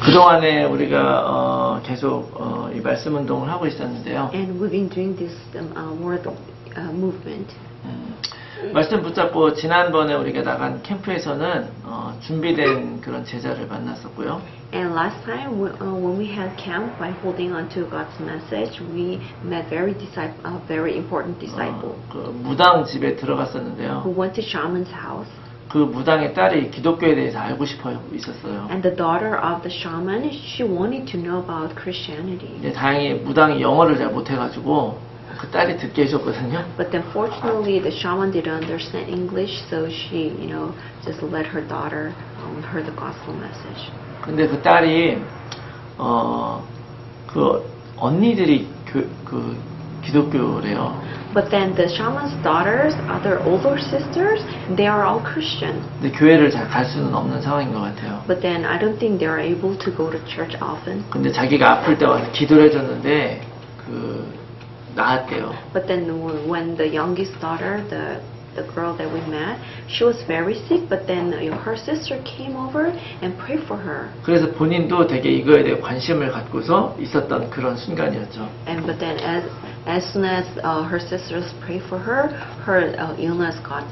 그동안에 우리가 계속 이 말씀 운동을 하고 있었는데요. And we've been doing this word movement. 말씀 붙잡고 지난번에 우리가 나간 캠프에서는 준비된 그런 제자를 만났었고요. And last time when we had camp by holding on to God's message, we met very important disciple 그 무당 집에 들어갔었는데요. who went to shaman's house. 그 무당의 딸이 기독교에 대해서 알고 싶어 있었어요. And the daughter of the shaman, she wanted to know about Christianity. 근데 다행히 무당이 영어를 잘 못해가지고 그 딸이 듣게 해줬거든요. But then fortunately the shaman didn't understand English, so she, just let her daughter hear the gospel message. 근데 그 딸이 그 언니들이 그 기독교래요. But then the shaman's daughters, other older sisters, they are all Christian. 근데 교회를 잘 갈 수는 없는 상황인 것 같아요. But then I don't think they are able to go to church often. 근데 자기가 아플 때 와서 기도를 해줬는데 나았대요. But then when the youngest daughter, the girl that we met, she was very sick. But then her sister came over and prayed for her. 그래서 본인도 되게 이거에 대해 관심을 갖고서 있었던 그런 순간이었죠. And but then as soon as her sisters prayed for her, her illness got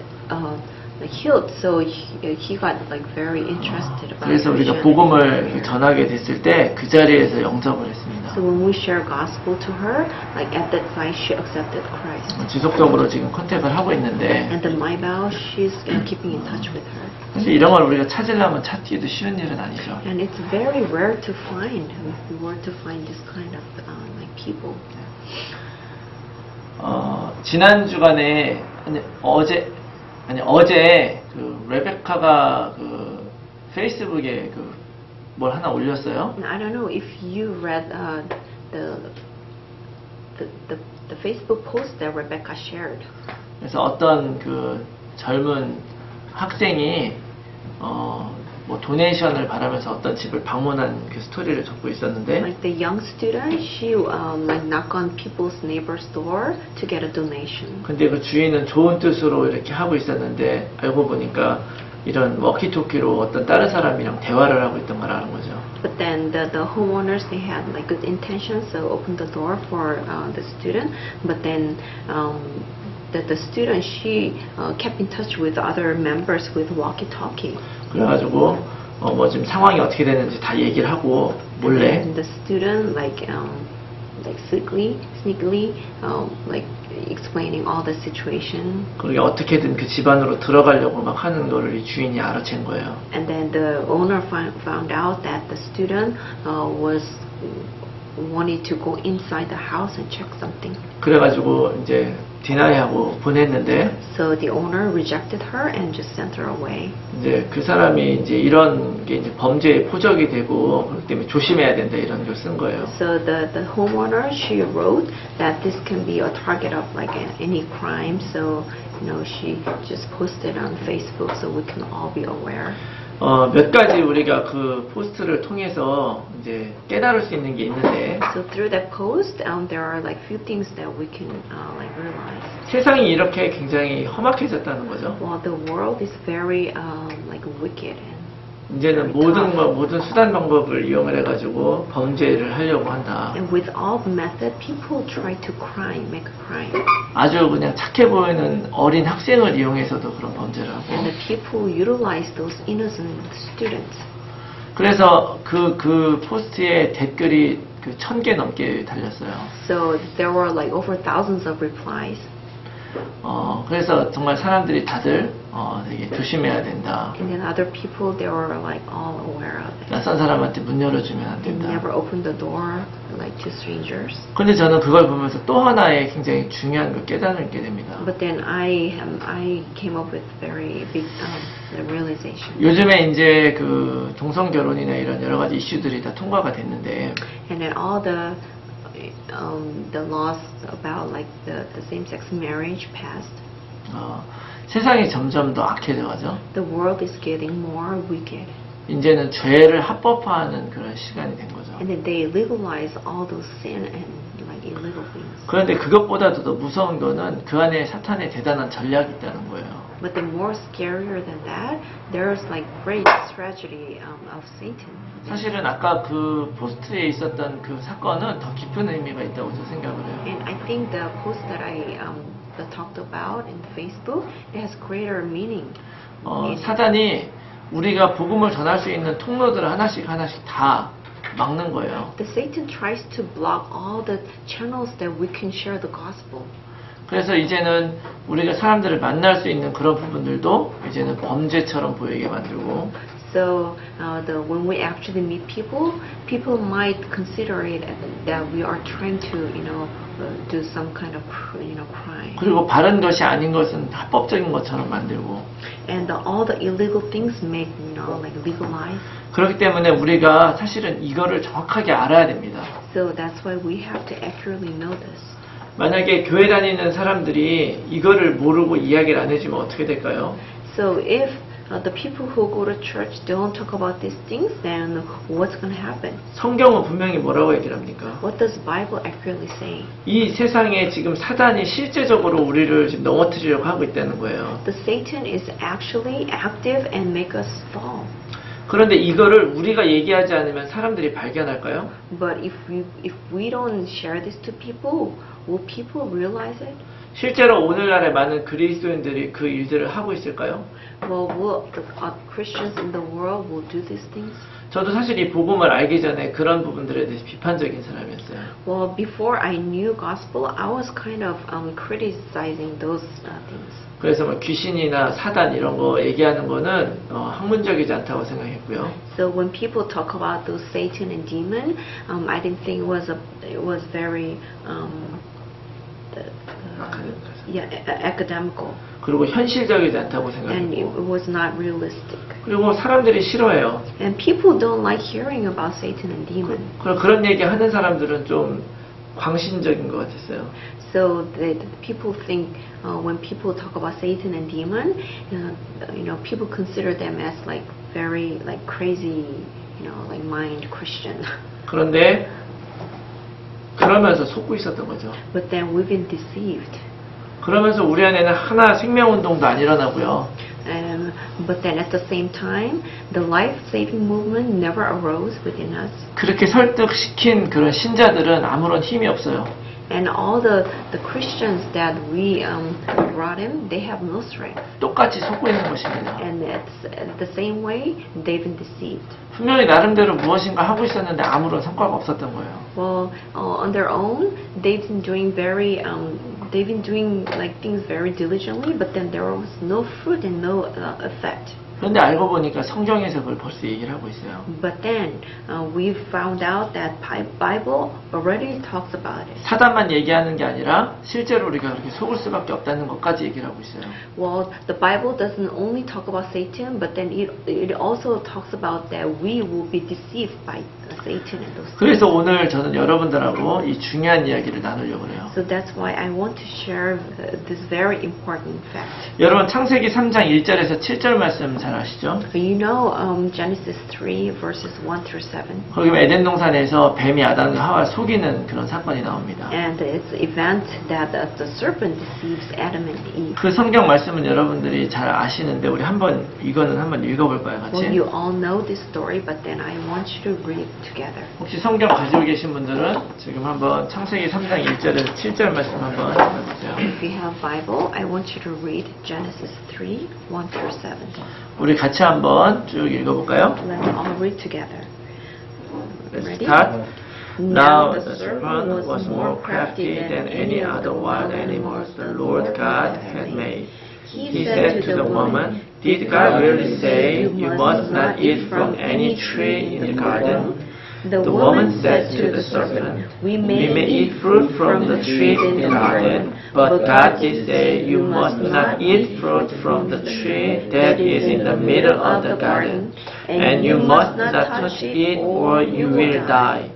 healed. So he got very interested about. 그래서 우리가 복음을 전하게 됐을 때 그 자리에서 영접을 했습니다. So when we share gospel to her, at that time she accepted Christ. 지속적으로 지금 컨택을 하고 있는데. And then Maibao, she's keeping in touch with her. 사실 이런 걸 우리가 찾으려면 찾기도 쉬운 일은 아니죠. And it's very rare to find. If we were to find this kind of people. 지난 주간에 어제 그 레베카가 그 페이스북에 뭘 하나 올렸어요. I don't know if you read the Facebook post that Rebecca shared. 그래서 어떤 그 젊은 학생이 뭐 도네이션을 바라면서 어떤 집을 방문한 그 스토리를 적고 있었는데. Like the young student, she knock on people's neighbor's door to get a donation. 근데 그 주인은 좋은 뜻으로 이렇게 하고 있었는데 알고 보니까 이런 워키토키로 어떤 다른 사람이랑 대화를 하고 있던 거라는 거죠. But then the homeowners, they had good intentions, so opened the door for the student. But then the student, she kept in touch with other members with walkie-talkie. 그래가지고 뭐 지금 상황이 어떻게 되는지 다 얘기를 하고 몰래. And the student sneakily explaining all the situation. 그리고 어떻게든 그 집 안으로 들어가려고 막 하는 거를 이 주인이 알아챈 거예요. And then the owner found out that the student wanted to go inside the house and check something. 그래가지고 이제 디나이하고 보냈는데. So the owner rejected her and just sent her away. 이제 그 사람이 이제 이런 게 이제 범죄의 포적이 되고 그렇기 때문에 조심해야 된다 이런 걸 쓴 거예요. So the homeowner, she wrote that this can be a target of any crime. So she just posted on Facebook so we can all be aware. 몇 가지 우리가 그 포스트를 통해서 이제 깨달을 수 있는 게 있는데. So through that post, there are few things that we can realize. 세상이 이렇게 굉장히 험악해졌다는 거죠. Well, the world is very wicked. 이제는 모든 수단 방법을 이용을 해가지고 범죄를 하려고 한다. And with all the method, people try to make a crime. 아주 그냥 착해 보이는 어린 학생을 이용해서도 그런 범죄를 하고. And the people utilize those innocent students. 그래서 그 포스트에 댓글이 1000개 넘게 달렸어요. So there were over thousands of replies. 그래서 정말 사람들이 다들 되게 조심해야 된다. And then other people, they were all aware of it. 낯선 사람한테 문 열어주면 안 And 된다. never open the door to strangers. 그런데 저는 그걸 보면서 또 하나의 굉장히 중요한 걸 깨닫게 됩니다. But then I came up with very big realization. 요즘에 이제 그 동성 결혼이나 이런 여러 가지 이슈들이 다 통과가 됐는데. And then all the laws about the same-sex marriage passed. 세상이 점점 더 악해져가죠. The world is getting more wicked. 이제는 죄를 합법화하는 그런 시간이 된 거죠. And then they legalize all those sin and illegal things. 그런데 그것보다도 더 무서운 거는 그 안에 사탄의 대단한 전략이 있다는 거예요. But the more scarier than that, there's like great tragedy of Satan. 사실은 아까 그 포스트에 있었던 그 사건은 더 깊은 의미가 있다고 저는 생각을 해요. And I think the post that I that talked about in Facebook, it has greater meaning. 사단이 우리가 복음을 전할 수 있는 통로들을 하나씩 다 막는 거예요. The Satan tries to block all the channels that we can share the gospel. 그래서 이제는 우리가 사람들을 만날 수 있는 그런 부분들도 이제는 범죄처럼 보이게 만들고 So when we actually meet people, people might consider it that we are trying to, do some kind of, crime. 그리고 바른 것이 아닌 것은 합법적인 것처럼 만들고 And all the illegal things make, like legalized. 그렇기 때문에 우리가 사실은 이거를 정확하게 알아야 됩니다. So that's why we have to accurately know this. 만약에 교회 다니는 사람들이 이거를 모르고 이야기를 안 해주면 어떻게 될까요? So if the people who go to church don't talk about these things, then what's going to happen? 성경은 분명히 뭐라고 얘기를 합니까? What does Bible accurately say? 이 세상에 지금 사단이 실제적으로 우리를 지금 넘어뜨리려고 하고 있다는 거예요. The Satan is actually active and make us fall. 그런데 이거를 우리가 얘기하지 않으면 사람들이 발견할까요? But if we don't share this to people, will people realize it? 실제로 오늘날의 많은 그리스도인들이 그 일들을 하고 있을까요? Well, will the Christians in the world will do these things? 저도 사실 이 복음을 알기 전에 그런 부분들에 대해서 비판적인 사람이었어요. Well, before I knew gospel, I was kind of criticizing those things. 그래서 뭐 귀신이나 사단 이런 거 얘기하는 거는 학문적이지 않다고 생각했고요. So when people talk about those Satan and demon, I didn't think it was very academical. 그리고 현실적이지 않다고 And it 생각했고. was not realistic. 그리고 사람들이 싫어해요. And people don't like hearing about Satan and demon. 그런 얘기 하는 사람들은 좀 광신적인 것 같았어요. So the people think when people talk about Satan and demon, people consider them as like very like crazy, like mind Christian. 그런데 그러면서 속고 있었던 거죠. But then we've been deceived. 그러면서 우리 안에는 하나 생명운동도 안 일어나고요. But then at the same time, the life-saving movement never arose within us. 그렇게 설득시킨 그런 신자들은 아무런 힘이 없어요. And all the Christians that we brought in, they have no strength. 똑같이 속고 있는 것입니다. And it's the same way they've been deceived. 분명히 나름대로 무엇인가 하고 있었는데 아무런 성과가 없었던 거예요. Well, on their own, they've been doing like things very diligently, but then there was no fruit and no effect. 그런데 알고 보니까 성경에서 그걸 벌써 얘기를 하고 있어요. But then we've found out that Bible already talks about it. 사단만 얘기하는 게 아니라 실제로 우리가 그렇게 속을 수밖에 없다는 것까지 얘기를 하고 있어요. Well, the Bible doesn't only talk about Satan, but then it also talks about that we will be deceived by Satan and those things. 그래서 오늘 저는 여러분들하고 이 중요한 이야기를 나누려고 해요. So that's why I want to share this very important fact. 여러분 창세기 3장 1절에서 7절 말씀 잘 아시죠? You know Genesis 3 verses 1 through 7. 거기 에덴 동산에서 뱀이 아담과 하와를 속이는 그런 사건이 나옵니다. And it's an event that the serpent deceives Adam and Eve. 그 성경 말씀은 여러분들이 잘 아시는데 우리 이거는 한번 읽어볼까요, 같이? Well, you all know this story, but then I want you to read together. 혹시 성경 가지고 계신 분들은 지금 한번 창세기 3장 1절에서 7절 말씀 한번 읽어보세요. If you have Bible, I want you to read Genesis 3, 1 through 7. 우리 같이 한번 쭉 읽어볼까요? Let's all read together. Let's Ready? start. Now the serpent was more crafty than any other wild animals the Lord God had made. He said to the woman, "Did God really say you must not eat from any tree in the garden?" The woman said to the serpent, "We may eat fruit from the tree in the garden, but God did say you must not eat fruit from the tree that is in the middle of the garden, and you must not touch it or you will die.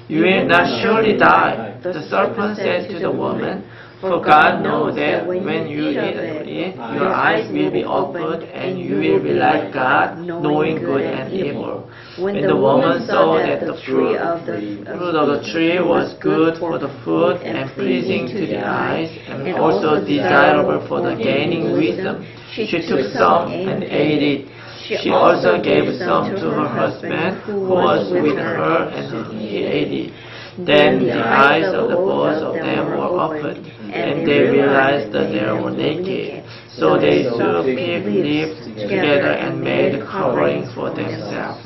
You will not surely die." The serpent said to the woman, For God knows that when you eat of it, your eyes will be opened, and you will be like God, knowing good and evil. When the woman saw that the fruit of the tree was good for the food and pleasing to the eyes, and also desirable for the gaining wisdom, she took some and ate it. She also gave some to her husband who was with her, and he ate it. Then the eyes of the both of them were opened, and they realized that they were naked. So they sewed fig leaves together and made coverings for themselves.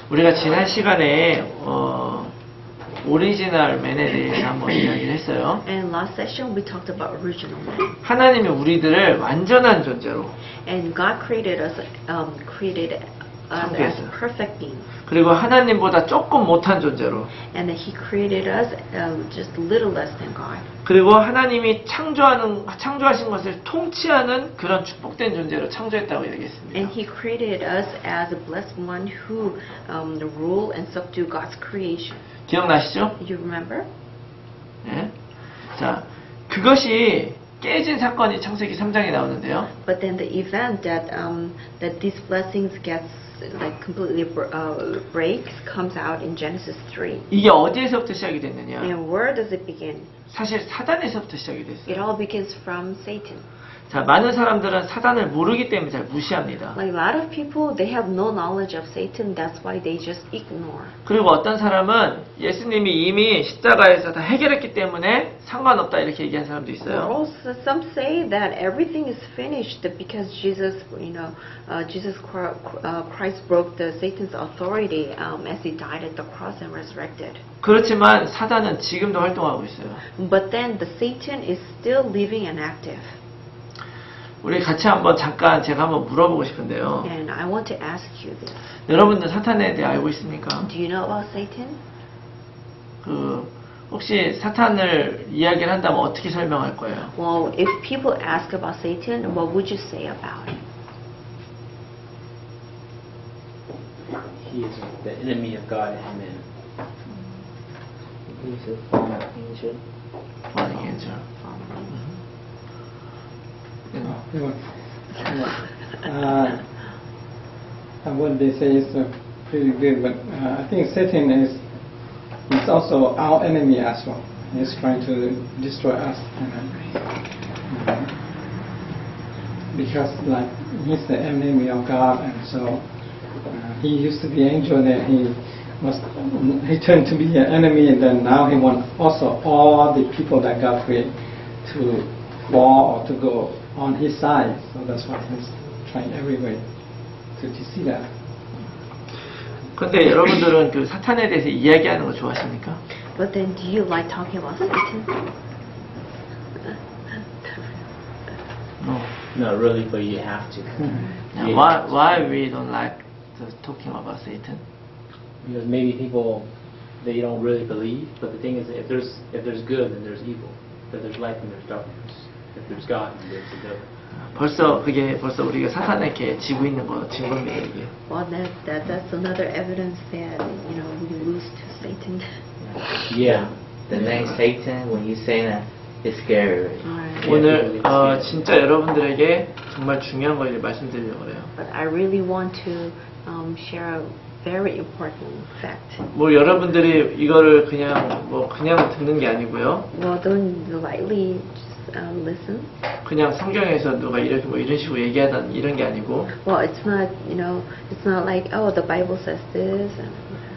우리가 지난 시간에 오리지널 맨에 대해서 한번 이야기를 했어요. And last session we talked about original man. 하나님이 우리들을 완전한 존재로 And God created us as perfect beings. 그리고 하나님보다 조금 못한 존재로 And that He created us just a little less than God. 그리고 하나님이 창조하신 것을 통치하는 그런 축복된 존재로 창조했다고 얘기했습니다. And He created us as a blessed one who rule and subdue God's creation. 기억나시죠? You remember? 네. 자, 그것이 깨진 사건이 창세기 3장에 나오는데요. But then the event that these blessings gets like completely breaks comes out in Genesis 3. 이게 어디에서부터 시작이 됐느냐? And where does it begin? 사실 사단에서부터 시작이 It 됐어요. all begins from Satan. 자, 많은 사람들은 사단을 모르기 때문에 잘 무시합니다. Like a lot of people, they have no knowledge of Satan. That's why they just ignore. 그리고 어떤 사람은 예수님이 이미 십자가에서 다 해결했기 때문에 상관없다 이렇게 얘기하는 사람도 있어요. Also, some say that everything is finished because Jesus Christ broke the Satan's authority as he died at the cross and resurrected. 그렇지만 사단은 지금도 활동하고 있어요. But then the Satan is still living and active. 우리 같이 한번 잠깐 제가 한번 물어보고 싶은데요. And I want to ask you this. 여러분들 사탄에 대해 알고 있습니까? Do you know about Satan? 혹시 사탄을 이야기를 한다면 어떻게 설명할 거예요? Well, if people ask about Satan, what would you say about him? He is the enemy of God and man. He is a fallen angel. Fallen angel. What they say is pretty good, but I think Satan is also our enemy as well. He's trying to destroy us, because like he's the enemy of God, and so he used to be angel, then he turned to be an enemy, and then now he wants also all the people that God created to fall or to go on his side. So that's why he's trying every way to deceive us. 근데 여러분들은 그 사탄에 대해서 이야기하는 거 좋아하십니까? But then, do you like talking about Satan? No. Not really, but you have to. Now, why we don't like talking about Satan? Because maybe people, they don't really believe. But the thing is, if there's good, then there's evil. If there's light, then there's darkness. If there's God, then there's the devil. 벌써 우리가 사탄에게 지고 있는 거 증거입니다, 이게. Well, that's another evidence that we lose to Satan. Yeah. The name Satan, when you say that, it's scary. Alright. 오늘 진짜 여러분들에게 정말 중요한 걸 말씀드리려고 해요. But I really want to share a very important fact. 뭐 여러분들이 이거를 그냥 듣는 게 아니고요. Well, don't lightly just listen. 그냥 성경에서 누가 이렇게 이런 식으로 얘기하다 이런 게 아니고. Well, it's not like the Bible says this.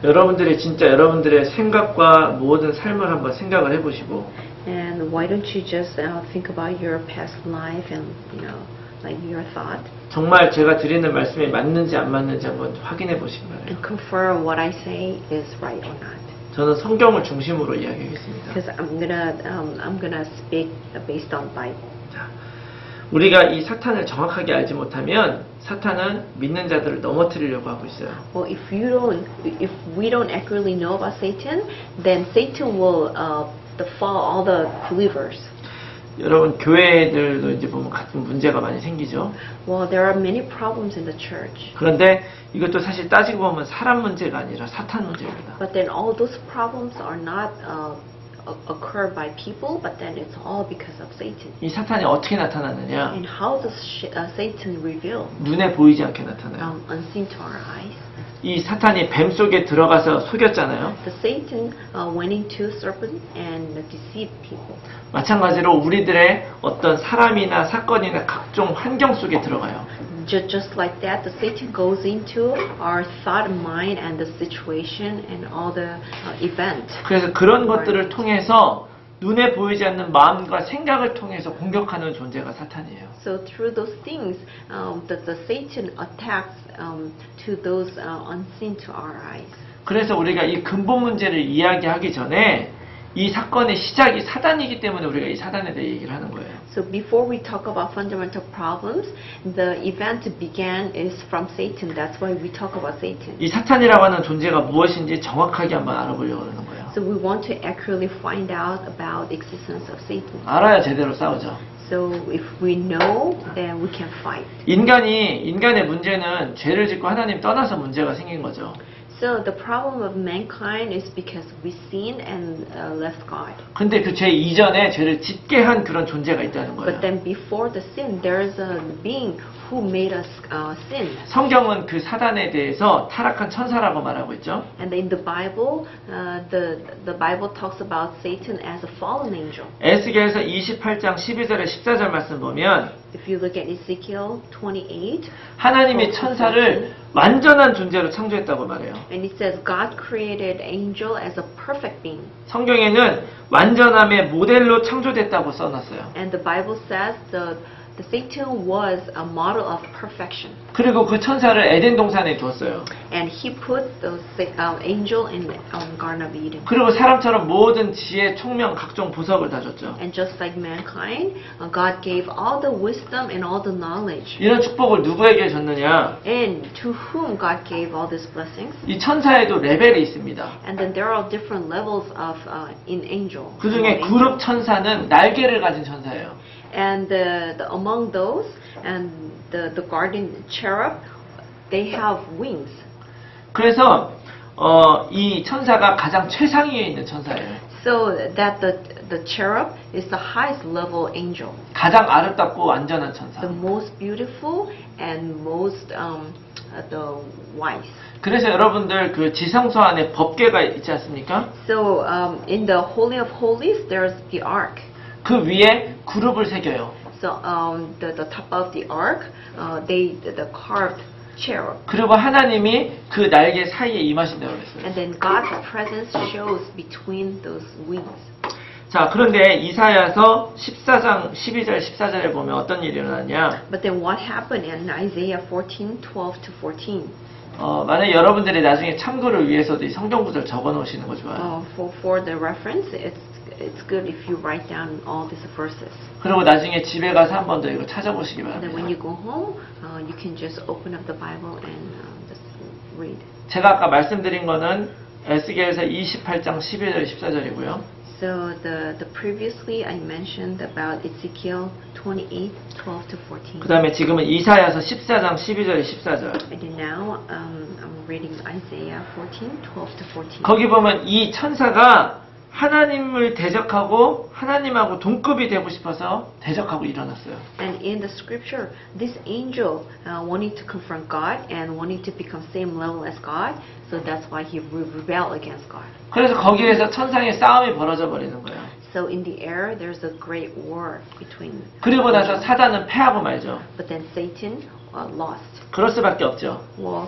여러분들이 진짜 여러분들의 생각과 모든 삶을 한번 생각을 해보시고. And why don't you just think about your past life and like your thought. 정말 제가 드리는 말씀이 맞는지 안 맞는지 한번 확인해 보시기 바랍니다. And confirm what I say is right or not. 저는 성경을 중심으로 이야기하겠습니다. Because I'm gonna speak based on Bible. 자, 우리가 이 사탄을 정확하게 알지 못하면 사탄은 믿는 자들을 넘어뜨리려고 하고 있어요. Well, if we don't accurately know about Satan, then Satan will fall all the believers. 여러분 교회들도 이제 보면 같은 문제가 많이 생기죠. Well, there are many problems in the church. 그런데 이것도 사실 따지고 보면 사람 문제가 아니라 사탄 문제입니다. But then all those problems are not occur by people, but then it's all because of Satan. 이 사탄이 어떻게 나타나느냐? And how does Satan reveal? 눈에 보이지 않게 나타나요. Unseen to our eyes. 이 사탄이 뱀 속에 들어가서 속였잖아요. The Satan went into serpent and deceived people. 마찬가지로 우리들의 어떤 사람이나 사건이나 각종 환경 속에 들어가요. Just like that, the Satan goes into our thought and mind and the situation and all the event. 그래서 그런 것들을 통해서 눈에 보이지 않는 마음과 생각을 통해서 공격하는 존재가 사탄이에요. So through those things, that the Satan attacks to those unseen to our eyes. 그래서 우리가 이 근본 문제를 이야기하기 전에 이 사건의 시작이 사단이기 때문에 우리가 이 사단에 대해 얘기를 하는 거예요. So before we talk about fundamental problems, the event began is from Satan. That's why we talk about Satan. 이 사탄이라고 하는 존재가 무엇인지 정확하게 한번 알아보려고 하는 거예요. So we want to accurately find out about the existence of Satan. 알아야 제대로 싸우죠. So if we know, then we can fight. 인간의 문제는 죄를 짓고 하나님 떠나서 문제가 생긴 거죠. So the problem of mankind is because we sinned and left God. 근데 그 죄 이전에 죄를 짓게 한 그런 존재가 있다는 거예요. But then before the sin, there is a being who made us sin. 성경은 그 사단에 대해서 타락한 천사라고 말하고 있죠. And in the Bible, the Bible talks about Satan as a fallen angel. 에스겔서 28장 12절에 14절 말씀 보면 If you look at Ezekiel 28, 하나님이 천사를 완전한 존재로 창조했다고 말해요. and it says God created angel as a perfect being. 성경에는 완전함의 모델로 창조됐다고 써놨어요. And the Bible says the Satan was a model of perfection. 그리고 그 천사를 에덴 동산에 뒀어요. And he put the angel in Garden of Eden. 그리고 사람처럼 모든 지혜, 총명, 각종 보석을 다 줬죠. And just like mankind, God gave all the wisdom and all the knowledge. 이런 축복을 누구에게 줬느냐? And to whom God gave all these blessings. 이 천사에도 레벨이 있습니다. And then there are different levels of in angel. 그 중에 그룹 천사는 날개를 가진 천사예요. And among those, and the guardian cherub, they have wings. 그래서 이 천사가 가장 최상위에 있는 천사예요. So that the cherub is the highest level angel. 가장 아름답고 완전한 천사. The most beautiful and most the wise. 그래서 여러분들 그 지성소 안에 법궤가 있지 않습니까? So in the Holy of Holies, there's the ark. 그 위에 그룹을 새겨요. So the top of the ark, the carved cherub. 그리고 하나님이 그 날개 사이에 임하신다고 그랬어요. And then God's presence shows between those wings. 자, 그런데 이사야서 14장 12절 14절에 보면 어떤 일이 일어나냐? But then what happened in Isaiah 14:12 to 14? 만약 여러분들이 나중에 참고를 위해서도 이 성경 구절 적어 놓으시는 거 좋아요. For the reference, it's good if you write down all these verses. 그리고 나중에 집에 가서 한 번 더 이거 찾아보시기 And then 바랍니다. when you go home, you can just open up the Bible and just read. 제가 아까 말씀드린 거는 에스겔서 28장 12절 14절이고요. So the previously I mentioned about Ezekiel 28:12 to 14. 그 다음에 지금은 이사야서 14장 12절 14절. And then now I'm reading Isaiah 14:12 to 14. 거기 보면 이 천사가 하나님을 대적하고 하나님하고 동급이 되고 싶어서 대적하고 일어났어요. And in the scripture, this angel wanted to confront God and wanted to become same level as God. So that's why he rebelled against God. 그래서 거기에서 천상의 싸움이 벌어져 버리는 거예요. So in the air, there's a great war between. 그리고 나서 사단은 패하고 말죠. But then Satan lost. 그럴 수밖에 없죠. Well,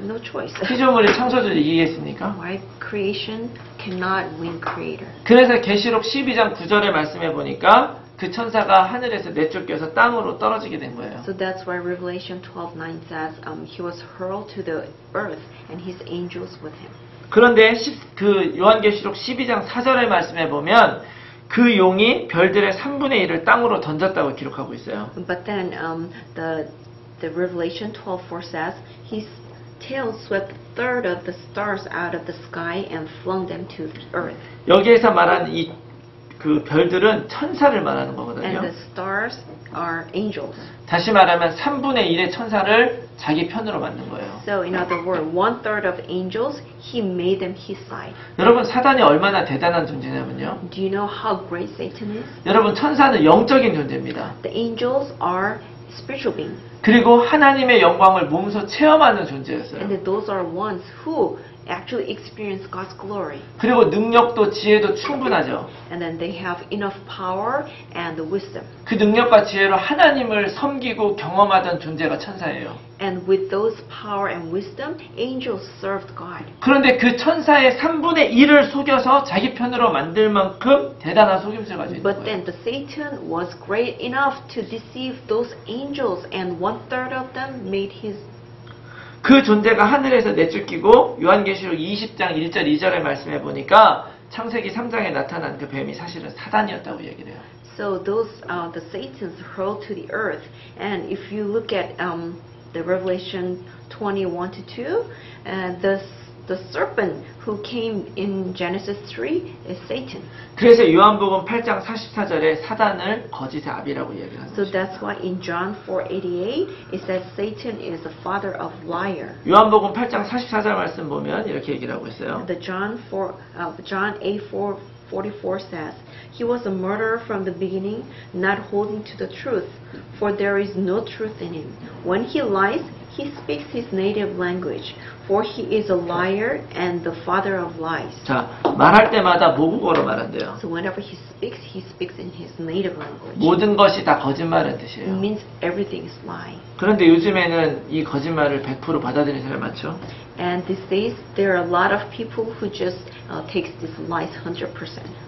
no choice. 피조물이 창조주를 이기겠습니까? Right? Creation cannot win Creator. 그래서 계시록 12장 9절의 말씀해 보니까 그 천사가 하늘에서 내쫓겨서 땅으로 떨어지게 된 거예요. So that's why Revelation 12:9 says he was hurled to the earth and his angels with him. 그런데 그 요한계시록 12장 4절의 말씀해 보면 그 용이 별들의 3분의 1을 땅으로 던졌다고 기록하고 있어요. But then the Revelation 12:4 says his tail swept a third of the stars out of the sky and flung them to the earth. 여기에서 말한 이 그 별들은 천사를 말하는 And 거거든요. the stars are angels. 다시 말하면 3분의 1의 천사를 자기 편으로 만든 거예요. So in other words, 1/3 of angels, he made them his side. 여러분 사단이 얼마나 대단한 존재냐면요. Do you know how great Satan is? 여러분 천사는 영적인 존재입니다. The angels are spiritual beings. 그리고 하나님의 영광을 몸소 체험하는 존재였어요. And those are ones who actually experience God's glory. 그리고 능력도 지혜도 충분하죠. And then they have enough power and the wisdom. 그 능력과 지혜로 하나님을 섬기고 경험하던 존재가 천사예요. And with those power and wisdom, angels served God. 그런데 그 천사의 3분의 1을 속여서 자기 편으로 만들 만큼 대단한 속임수를 가지고 있는 But 거예요. then the Satan was great enough to deceive those angels, and 1/3 of them made his. 그 존재가 하늘에서 내쫓기고 요한계시록 20장 1절 2절의 말씀해 보니까 창세기 3장에 나타난 그 뱀이 사실은 사단이었다고 얘기를 해요. So those the Satans hurled to the earth, and if you look at the Revelation 21-2, the serpent who came in Genesis 3 is Satan. 그래서 요한복음 8장 44절에 사단을 거짓의 아비라고 얘기를 하는 So 거죠. that's why in John 4:88 it says Satan is the father of liar. 요한복음 8장 44절 말씀 보면 이렇게 얘기를 하고 있어요. The John 8:44 says, "He was a murderer from the beginning, not holding to the truth, for there is no truth in him. When he lies, he speaks his native language, for he is a liar and the father of lies." 자, 말할 때마다 모국어로 말한대요. So whenever he speaks in his native language. 모든 것이 다 거짓말은 It 뜻이에요. means everything is lying. 그런데 요즘에는 이 거짓말을 100% 받아들이는 사람이 많죠. And these days, there are a lot of people who just takes these lies 100%.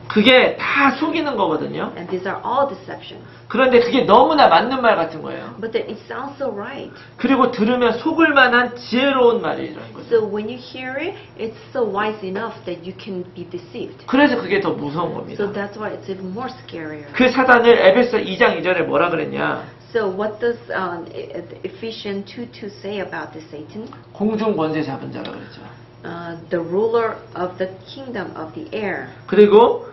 그게 다 속이는 거거든요. And these are all deceptions. 그런데 그게 너무나 맞는 말 같은 거예요. But then it sounds so right. 그리고 들으면 속을 만한 지혜로운 말이라는 거죠. So when you hear it, it's so wise enough that you can be deceived. 그래서 그게 더 무서운 겁니다. So that's why it's even more scarier. 그 사단을 에베소 2장 2절에 뭐라 그랬냐? So what does Ephesians 2:2 say about this Satan? 공중 권세 잡은 자라 그랬죠. The ruler of the kingdom of the air. 그리고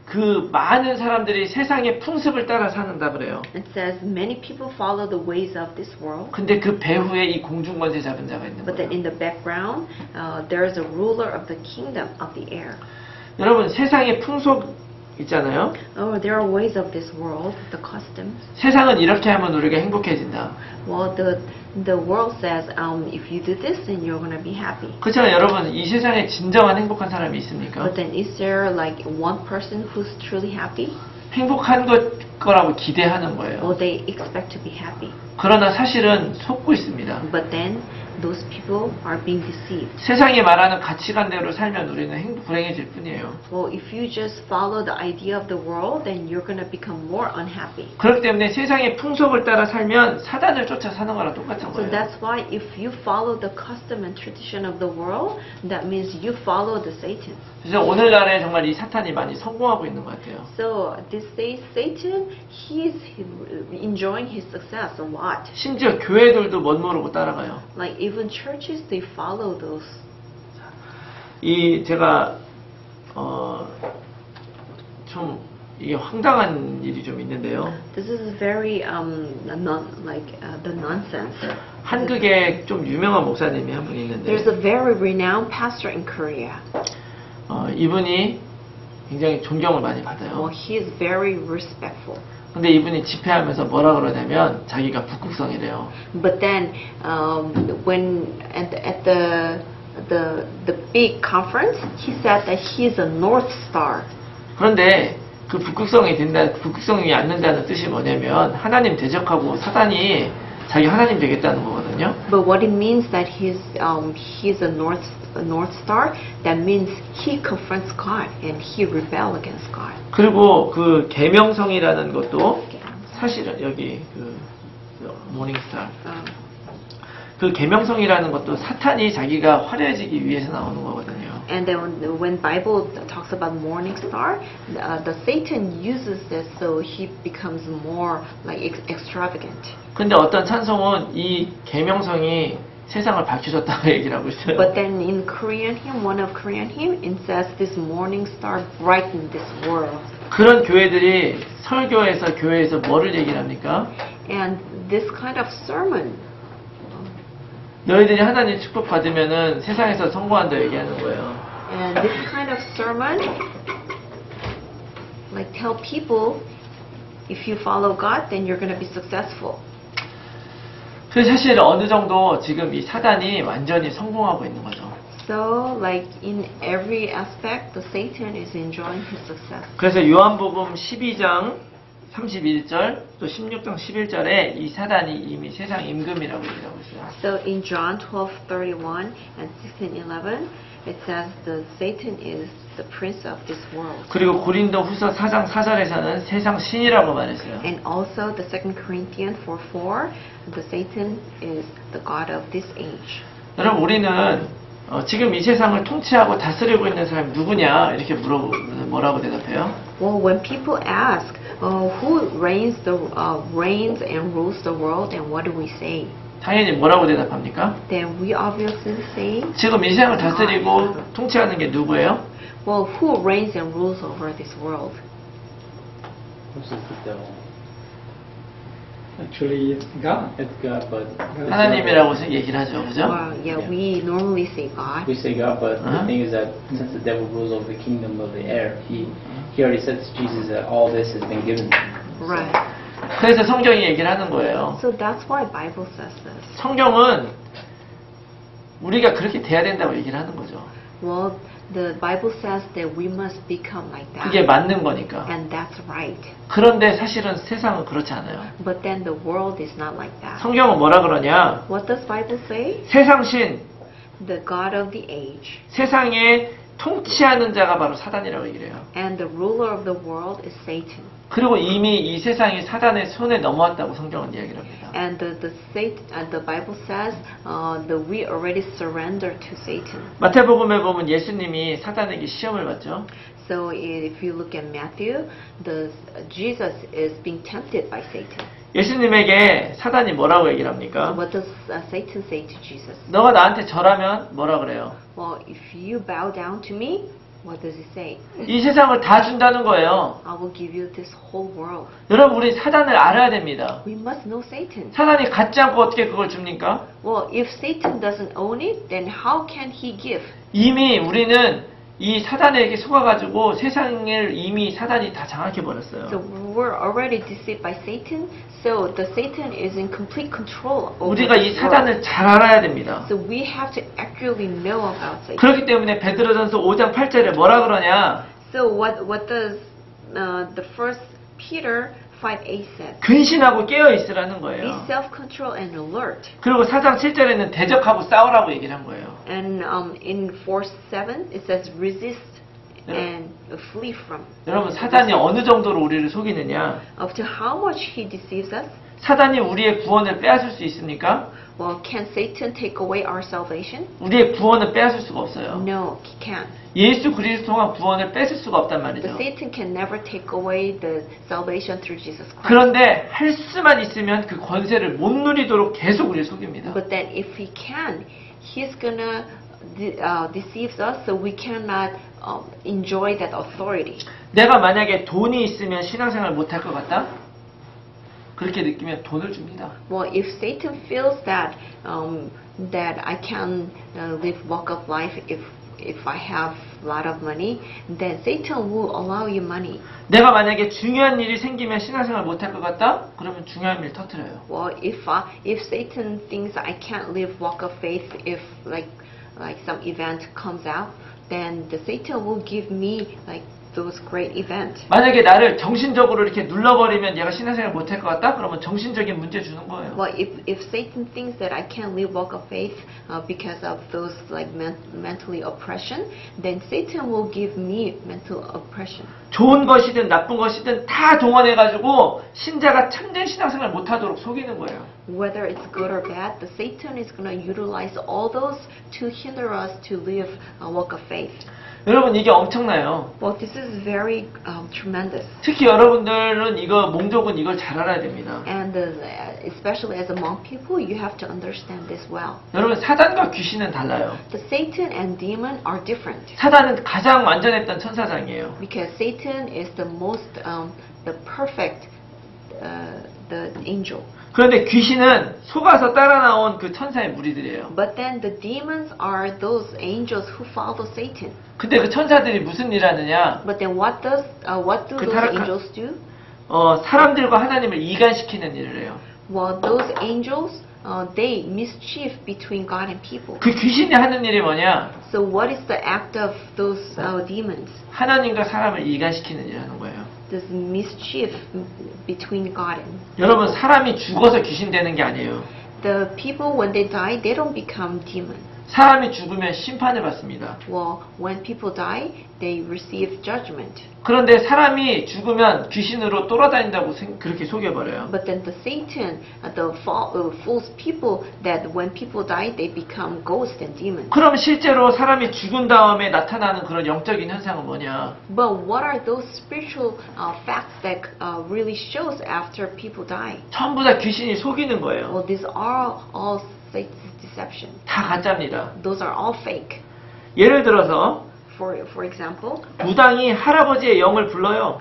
그 많은 사람들이 세상의 풍습을 따라 사는다 그래요. It says many people follow the ways of this world. 근데 그 배후에 이 공중 권세 잡은 자가 있는 But then 거예요. in the background, there is a ruler of the kingdom of the air. 여러분 세상의 풍속 있잖아요. Oh, there are ways of this world, the customs. 세상은 이렇게 하면 우리가 행복해진다. Well, the world says, if you do this, then you're gonna be happy. 그렇잖아요. 여러분 이 세상에 진정한 행복한 사람이 있습니까? But then, is there like one person who's truly happy? 행복한 거라고 기대하는 거예요. Well, they expect to be happy. 그러나 사실은 속고 있습니다. But then, those people are being deceived. 세상이 말하는 가치관대로 살면 우리는 불행해질 뿐이에요. Well, if you just follow the idea of the world, then you're gonna become more unhappy. 그렇기 때문에 세상의 풍속을 따라 살면 사단을 쫓아 사는 거랑 똑같은 So 거예요. that's why if you follow the custom and tradition of the world, that means you follow the Satan. 그래서 오늘날에 정말 이 사탄이 많이 성공하고 있는 것 같아요. So these days, Satan, he's enjoying his success a lot. 심지어 교회들도 멋 모르고 따라가요. Like even churches, they follow those. 이 제가 좀 이게 황당한 일이 좀 있는데요. This is very the nonsense. 한국에 좀 유명한 목사님이 한 분 있는데 There's a very renowned pastor in Korea. 이분이 굉장히 존경을 많이 받아요. Well, he is very respectful. 근데 이분이 집회하면서 뭐라 그러냐면 자기가 북극성이래요. But then, when at the big conference, he said that he is a North Star. 그런데 그 북극성이 않는다는 뜻이 뭐냐면 하나님 대적하고 사단이 자기 하나님 되겠다는 거거든요. But what it means that he's a North Star, that means he confronts God and he rebel against God. 그리고 그 계명성이라는 것도 사실은 여기 그 모닝스타 그 계명성이라는 것도 사탄이 자기가 화려해지기 위해서 나오는 거거든요. And then when Bible talks about morning star, the Satan uses this so he becomes more like extravagant. 근데 어떤 찬송은 이 계명성이 세상을 밝혀줬다고 얘기를 하고 있어요. But then in Korean hymn, one of Korean hymn, it says, "This morning star brightened this world." 그런 교회들이 설교에서 교회에서 뭐를 얘기를 합니까? And this kind of sermon, 너희들이 하나님 축복 받으면은 세상에서 성공한다 얘기하는 거예요. and this kind of sermon, like tell people, if you follow God, then you're going to be successful. 그래서 사실 어느 정도 지금 이 사단이 완전히 성공하고 있는 거죠. So, like in every aspect, the Satan is enjoying his success. 그래서 요한복음 12장 31절 또 16장 11절에 이 사단이 이미 세상 임금이라고 얘기하고 있어요. So in John 12:31 and 16:11, it says the Satan is the prince of this world. 그리고 고린도 후서 4장 4절에서는 세상 신이라고 말했어요. And also the 2 Corinthians 4:4, the Satan is the god of this age. 여러분 우리는 지금 이 세상을 통치하고 다스리고 있는 사람이 누구냐 이렇게 물어보면 뭐라고 대답해요? Well, when people ask, who reigns and rules the world, and what do we say? 당연히 뭐라고 대답합니까? Then we obviously say, 지금 이 세상을 다스리고 통치하는 게 누구예요? well, who reigns and rules over this world? Who's the devil? Actually, it's God. It's God, but 하나님이라고 얘기를 하죠, 그죠? Well, yeah, we normally say God. we say God, but the thing is that since the devil rules over the kingdom of the air, he already said to Jesus that all this has been given to him. Right. 그래서 성경이 얘기를 하는 거예요. So that's why Bible says this. 성경은 우리가 그렇게 돼야 된다고 얘기를 하는 거죠. Well, the Bible says that we must become like that. 그게 맞는 거니까. And that's right. 그런데 사실은 세상은 그렇지 않아요. But then the world is not like that. 성경은 뭐라 그러냐? What does Bible say? 세상신, The God of the age. 세상에 통치하는 자가 바로 사단이라고 얘기를 해요. And the ruler of the world is Satan. 그리고 이미 이 세상이 사단의 손에 넘어왔다고 성경은 이야기를 합니다. And the Bible says that we already surrender to Satan. 마태복음에 보면 예수님이 사단에게 시험을 받죠. So if you look at Matthew, Jesus is being tempted by Satan. 예수님에게 사단이 뭐라고 얘기를 합니까? What does Satan say to Jesus? 너가 나한테 절하면 뭐라 그래요? Well, if you bow down to me, what does he say? 이 세상을 다 준다는 거예요. I will give you this whole world. 여러분 우리 사단을 알아야 됩니다. We must know Satan. 사단이 갖지 않고 어떻게 그걸 줍니까? Well, if Satan doesn't own it, then how can he give? 이미 우리는 이 사단에게 속아가지고 세상을 이미 사단이 다 장악해 So 버렸어요. we're already deceived by Satan. So the Satan is in complete control over 우리가 이 this world. 사단을 잘 알아야 됩니다. So we have to accurately know about Satan. 그렇기 때문에 베드로전서 5장 8절에 뭐라 그러냐? So what does the first Peter 5:8 says? 근신하고 깨어 있으라는 Be 거예요. self-control and alert. 그리고 4장 7절에는 대적하고 싸우라고 얘기를 한 거예요. And in 4:7 it says resist and flee from. 여러분 사단이 어느 정도로 우리를 속이느냐? Up to how much he deceives us? 사단이 우리의 구원을 빼앗을 수 있습니까? Well, can Satan take away our salvation? 우리의 구원을 빼앗을 수가 없어요. No, he can't. 예수 그리스도 통한 구원을 뺏을 수가 없단 The 말이죠. Satan can never take away the salvation through Jesus Christ. 그런데 할 수만 있으면 그 권세를 못 누리도록 계속 우리를 속입니다. But then if he can, he's gonna deceive us so we cannot enjoy that authority. 내가 만약에 돈이 있으면 신앙생활 못할 것 같다? 그렇게 느끼면 돈을 줍니다. Well, if Satan feels that that I can live walk of life if I have a lot of money, then Satan will allow you money. 내가 만약에 중요한 일이 생기면 신앙생활 못할 것 같다? 그러면 중요한 일 터뜨려요. Well, if Satan thinks I can't live walk of faith if like some event comes out, then the Satan will give me like those great events. 만약에 나를 정신적으로 이렇게 눌러버리면 얘가 신앙생활 못할 것 같다? 그러면 정신적인 문제 주는 거예요. Well, if Satan thinks that I can't live walk of faith because of those like mentally oppression, then Satan will give me mental oppression. 좋은 것이든 나쁜 것이든 다 동원해가지고 신자가 참된 신앙생활 못하도록 속이는 거예요. Whether it's good or bad, the Satan is going to utilize all those to hinder us to live a walk of faith. 여러분 이게 엄청나요. Well, this is very tremendous. 특히 여러분들은 몽족은 이걸 잘 알아야 됩니다. And especially as among people, you have to understand this well. 여러분 사단과 귀신은 달라요. The Satan and demon are different. 사단은 가장 완전했던 천사장이에요. Because Satan is the most, the perfect, the angel. 그런데 귀신은 속아서 따라 나온 그 천사의 무리들이에요. But then the demons are those angels who follow Satan. 근데 그 천사들이 무슨 일 하느냐? But then what do 그 those 타락한- angels do? 사람들과 하나님을 이간시키는 일을 해요. Well, those angels, they mischief between God and people. 그 귀신이 하는 일이 뭐냐? So what is the act of those demons? 하나님과 사람을 이간시키는 일을 하는 거예요. This mischief between God and 여러분 사람이 죽어서 귀신 되는 게 아니에요. the people. When they die, they don't become demons. 사람이 죽으면 심판을 받습니다. Well, when people die, they receive judgment. 그런데 사람이 죽으면 귀신으로 돌아다닌다고 그렇게 속여버려요. But then the Satan, fools people that when people die, they become ghosts and demons. 그럼 실제로 사람이 죽은 다음에 나타나는 그런 영적인 현상은 뭐냐? But what are those spiritual facts that really shows after people die? 전부 다 귀신이 속이는 거예요. Well, these are all Satan's deception. 다 가짜입니다. Those are all fake. 예를 들어서 For example, 무당이 할아버지의 영을 불러요.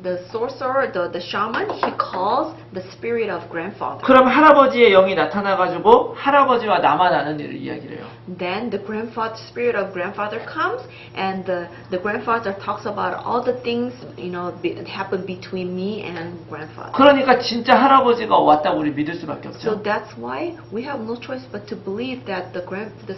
the sorcerer, the shaman, he calls the spirit of grandfather. 그럼 할아버지의 영이 나타나가지고 할아버지와 나만 아는 일을 이야기를 해요. Then the spirit of grandfather comes, and the grandfather talks about all the things happen between me and grandfather. 그러니까 진짜 할아버지가 왔다고 우리 믿을 수밖에 So 없죠. that's why we have no choice but to believe that the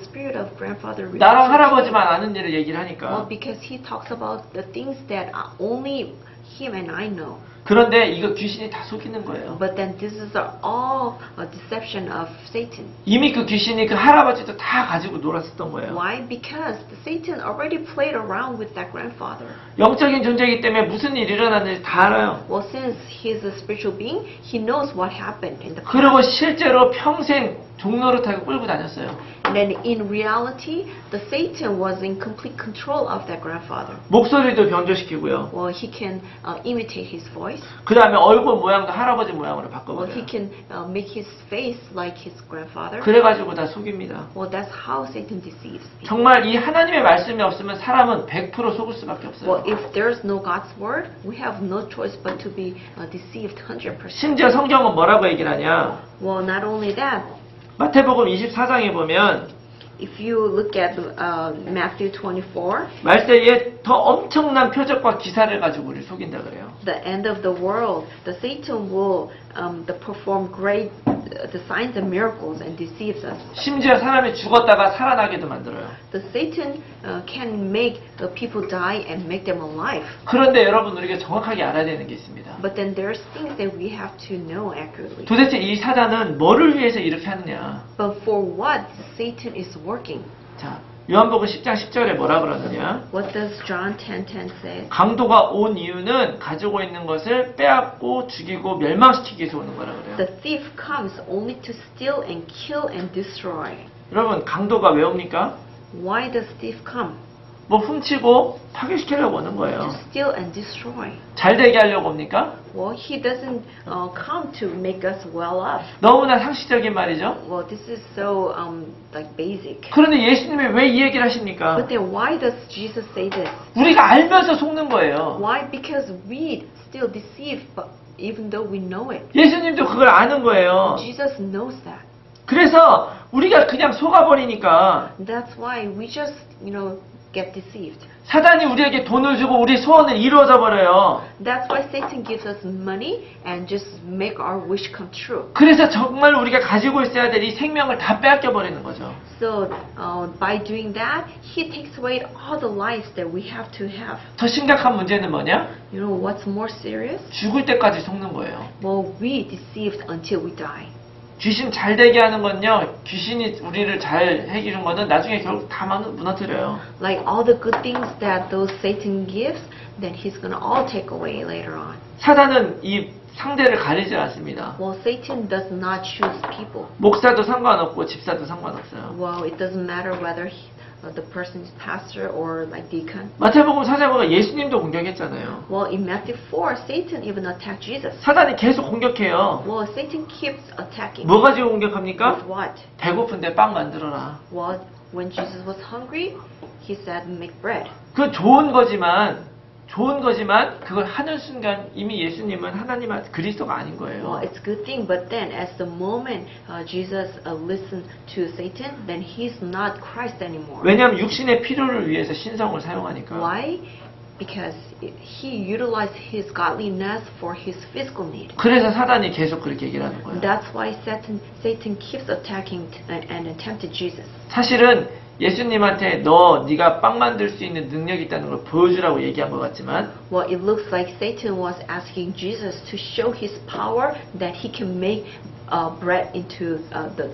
spirit of grandfather. 나랑 할아버지만 아는 일을 얘기를 Well, 하니까. because he talks about the things that only him and I know. 그런데 이거 귀신이 다 속이는 거예요. But then this is all a deception of Satan. 이미 그 귀신이 그 할아버지도 다 가지고 놀았었던 거예요. Why? Because the Satan already played around with that grandfather. 영적인 존재이기 때문에 무슨 일이 일어났는지 다 알아요. Well, since he's a spiritual being, he knows what happened in the past. 그리고 실제로 평생 종노릇하게 끌고 다녔어요. And then in reality, the Satan was in complete control of that grandfather. 목소리도 변조시키고요. Well, he can imitate his voice. 그 다음에 얼굴 모양도 할아버지 모양으로 Well, he 바꿔버려요. can make his face like his grandfather. 그래가지고 다 속입니다. Well, that's how Satan deceives people. 정말 이 하나님의 말씀이 없으면 사람은 100% 속을 수밖에 없어요. Well, if there's no God's word, we have no choice but to be deceived 100%. 심지어 성경은 뭐라고 얘기를 하냐? Well, not only that, 마태복음 24장에 보면 if you look at Matthew 24, 말세에 더 엄청난 표적과 기사를 가지고 우리를 속인다 그래요. the end of the world, the Satan will perform great the signs and miracles and deceives us. 심지어 사람이 죽었다가 살아나게도 만들어요. The Satan can make the people die and make them alive. 그런데 여러분 우리가 정확하게 알아야 되는 게 있습니다. But then there's things that we have to know accurately. 도대체 이 사단은 뭐를 위해서 이렇게 하느냐? But for what Satan is working? 자, 요한복음 10장 10절에 뭐라 그러느냐? What does John 10:10 say? 강도가 온 이유는 가지고 있는 것을 빼앗고 죽이고 멸망시키기 위해서 오는 거라 그래요. The thief comes only to steal and kill and destroy. 여러분 강도가 왜 옵니까? Why does thief come? 뭐 훔치고 파괴시키려고 오는 To 거예요. steal and destroy. 잘 되게 하려고 옵니까? Well, he doesn't come to make us well off. 너무나 상식적인 말이죠. Well, this is so like basic. 그런데 예수님이 왜 이 얘기를 하십니까? But then why does Jesus say this? 우리가 알면서 속는 거예요. Why? Because we still deceive, but even though we know it. 예수님도 그걸 아는 거예요. Jesus knows that. 그래서 우리가 그냥 속아버리니까 That's why we just, get deceived. 사단이 우리에게 돈을 주고 우리 소원을 이루어져 버려요. That's why Satan gives us money and just make our wish come true. 그래서 정말 우리가 가지고 있어야 될 이 생명을 다 빼앗겨 버리는 거죠. So by doing that, he takes away all the lives that we have to have. 더 심각한 문제는 뭐냐? You know what's more serious? 죽을 때까지 속는 거예요. Well, we deceived until we die. 귀신 잘 되게 하는 건요. 귀신이 우리를 잘 해주는 거는 나중에 결국 다 무너뜨려요. Like all the good things that those Satan gives, then he's gonna all take away later on. 사단은 이 상대를 가리지 않습니다. Well, Satan does not choose people. 목사도 상관없고 집사도 상관없어요. Well, it doesn't matter whether the person's pastor or like deacon. 마태복음 사제보가 예수님도 공격했잖아요. Well, in Matthew 4, Satan even attacked Jesus. 사단이 계속 공격해요. Well, Satan keeps attacking. 뭐 가지고 공격합니까? With what? 배고픈데 빵 만들어라. Well, when Jesus was hungry, he said, make bread. 그 좋은 거지만 그걸 하는 순간 이미 예수님은 하나님 그리스도가 아닌 Well, 거예요. it's a good thing, but then as the moment Jesus listened to Satan, then he's not Christ anymore. 왜냐하면 육신의 필요를 위해서 신성을 사용하니까. Why? Because he utilized his godliness for his physical need. 그래서 사단이 계속 그렇게 얘기를 하는 거예요. That's why Satan keeps attacking and tempted Jesus. 사실은 예수님한테 네가 빵 만들 수 있는 능력이 있다는 걸 보여주라고 얘기한 것 같지만 Well, it looks like Satan was asking Jesus to show his power that he can make bread into the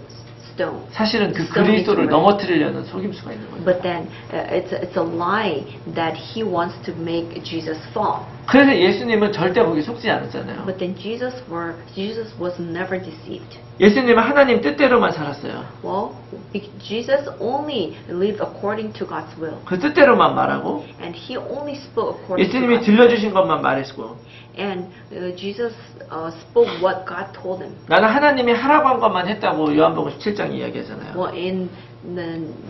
stone. 사실은 그 Stone into 그리스도를 bread. 넘어뜨리려는 속임수가 있는 거예요. But then it's a lie that he wants to make Jesus fall. 그래서 예수님은 절대 거기 속지 않았잖아요. But then Jesus was never deceived. 예수님은 하나님 뜻대로만 살았어요. Well, Jesus only lived according to God's will, 그 뜻대로만 말하고 and he only spoke according to 예수님이 God's will. 들려주신 것만 말했고 And Jesus spoke what God told him. 나는 하나님이 하라고 한 것만 했다고 요한복음 17장 이야기하잖아요. Well, in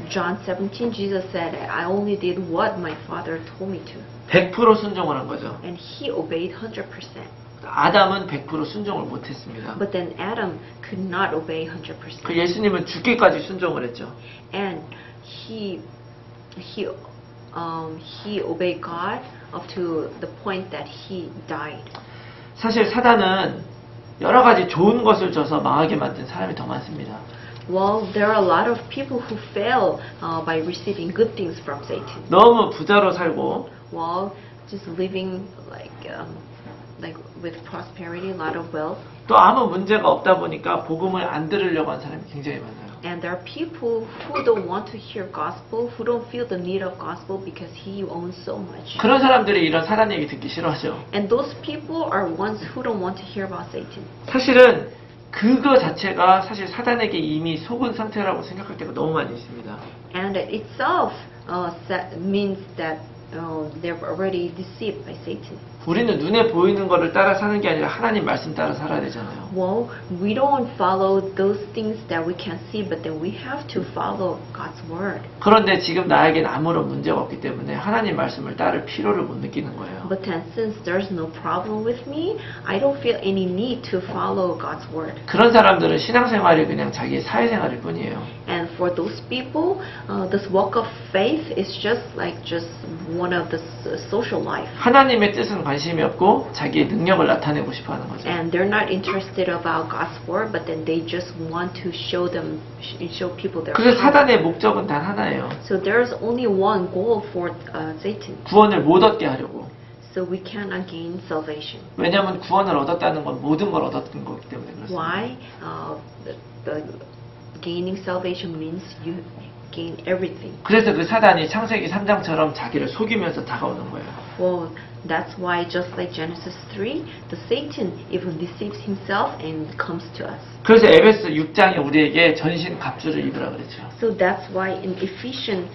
John 17, Jesus said, I only did what my Father told me to. 100% 순종을 한 거죠. And he obeyed 100%. 아담은 100% 순종을 못했습니다. But then Adam could not obey 100%. 그 예수님은 죽기까지 순종을 했죠. And he obeyed God up to the point that he died. 사실 사단은 여러 가지 좋은 것을 줘서 망하게 만든 사람이 더 많습니다. Well, there are a lot of people who fail by receiving good things from Satan. 너무 부자로 살고 Well, just living like with prosperity, a lot of wealth. 또 아무 문제가 없다 보니까 복음을 안 들으려고 하는 사람이 굉장히 많아요. And there are people who don't want to hear gospel, who don't feel the need of gospel because he owns so much. 그런 사람들이 이런 사단 얘기 듣기 싫어하죠. And those people are ones who don't want to hear about Satan. 사실은 그거 자체가 사실 사단에게 이미 속은 상태라고 생각할 때가 너무 많이 있습니다. And itself means that they're already deceived by Satan. 우리는 눈에 보이는 거를 따라 사는 게 아니라 하나님 말씀 따라 살아야 되잖아요. Well, we don't follow those things that we can see, but then we have to follow God's word. 그런데 지금 나에겐 아무런 문제가 없기 때문에 하나님 말씀을 따를 필요를 못 느끼는 거예요. But then since there's no problem with me, I don't feel any need to follow God's word. 그런 사람들은 신앙생활이 그냥 자기의 사회생활일 뿐이에요. And for those people, this walk of faith is just one of the social life. 하나님의 뜻은 관심이 없고 자기의 능력을 나타내고 싶어 하는 거죠. And they're not interested about God's word, but then they just want to show people their 그래서 power. 사단의 목적은 단 하나예요. So there's only one goal for Satan. 구원을 못 얻게 하려고. So we cannot gain salvation. 왜냐하면 구원을 얻었다는 건 모든 걸 얻었던 거기 때문에 그렇습니다. Why? The gaining salvation means you gain everything. 그래서 그 사단이 창세기 3장처럼 자기를 속이면서 다가오는 거예요. Well, that's why just like Genesis 3, the Satan even deceives himself and comes to us. 그래서 에베소 6장에 우리에게 전신 갑주를 입으라 그랬죠. So that's why in Ephesians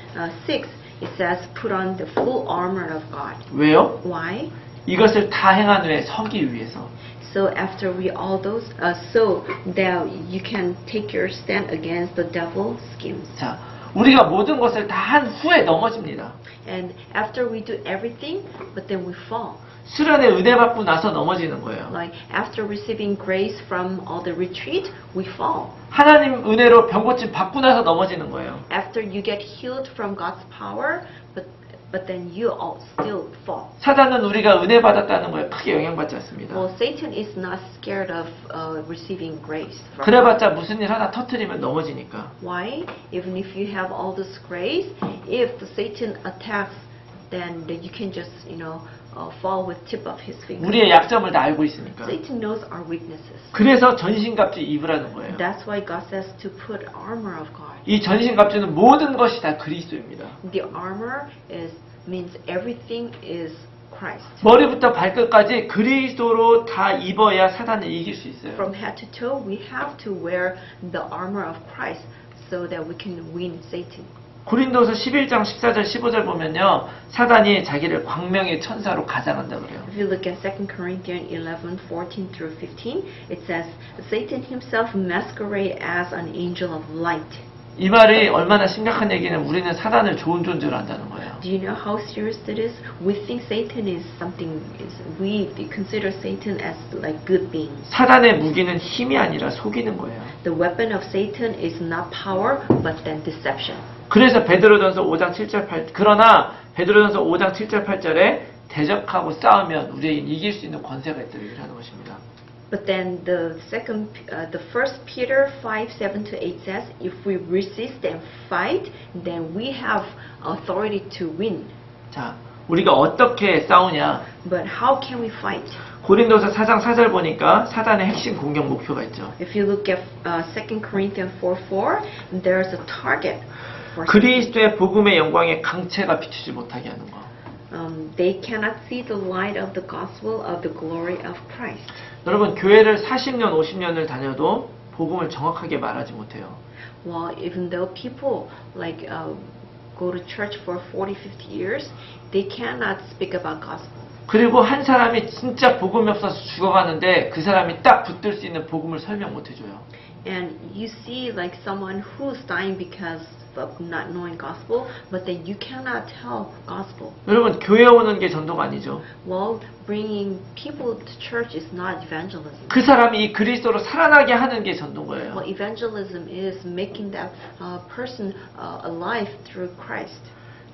6, it says, put on the full armor of God. 왜요? Why? 이것을 다 행한 후에 서기 위해서. So after we all those, so that you can take your stand against the devil's schemes. 자, 우리가 모든 것을 다 한 후에 넘어집니다. And after we do everything, but then we fall. 수련의 은혜 받고 나서 넘어지는 거예요. Like after receiving grace from all the retreat, we fall. 하나님 은혜로 병고침 받고 나서 넘어지는 거예요. After you get healed from God's power, but then you all still fall. 사단은 우리가 은혜 받았다는 거에 크게 영향받지 않습니다. Well, Satan is not scared of receiving grace. From 그래봤자 무슨 일 하나 터뜨리면 넘어지니까. Why? Even if you have all this grace, if Satan attacks, then you can just, fall with tip of his finger. 우리의 약점을 다 알고 있으니까. Satan knows our weaknesses. 그래서 전신갑주 입으라는 거예요. That's why God says to put armor of God. 이 전신갑주는 모든 것이 다 그리스도입니다. The armor means everything is Christ. 머리부터 발끝까지 그리스도로 다 입어야 사단을 이길 수 있어요. From head to toe, we have to wear the armor of Christ so that we can win Satan. 고린도서 11장 14절 15절 보면요. 사단이 자기를 광명의 천사로 가장한다 그래요. If you look at 2 Corinthians 11:14 through 15, it says, Satan himself masquerade as an angel of light. 이 말이 얼마나 심각한 얘기는 우리는 사단을 좋은 존재로 한다는 거예요. Do you know how serious that is? We think Satan is something, we consider Satan as like good beings. 사단의 무기는 힘이 아니라 속이는 거예요. The weapon of Satan is not power, but then deception. 그래서 베드로전서 5장 7절 8 그러나 베드로전서 5장 7절 8절에 대적하고 싸우면 우리에게 이길 수 있는 권세가 있다고 얘기를 하는 것입니다. But then the first Peter 5:7 to 8 says, if we resist and fight, then we have authority to win. 자, 우리가 어떻게 싸우냐? But how can we fight? 고린도서 4장 4절 보니까 사단의 핵심 공격 목표가 있죠. If you look at 2 Corinthians 4:4, there's a target. 그리스도의 복음의 영광에 강체가 비추지 못하게 하는 거. They cannot see the light of the gospel of the glory of Christ. 여러분 교회를 40년, 50년을 다녀도 복음을 정확하게 말하지 못해요. Well, even though people like go to church for 40, 50 years, they cannot speak about gospel. 그리고 한 사람이 진짜 복음이 없어서 죽어가는데 그 사람이 딱 붙들 수 있는 복음을 설명 못 해줘요. And you see like someone who's dying because of not knowing gospel, but then you cannot tell gospel. 여러분 교회 오는 게 전도가 아니죠. Well, bringing people to church is not evangelism. 그 사람이 이 그리스도로 살아나게 하는 게 전도인 거예요. Well, evangelism is making that person alive through Christ.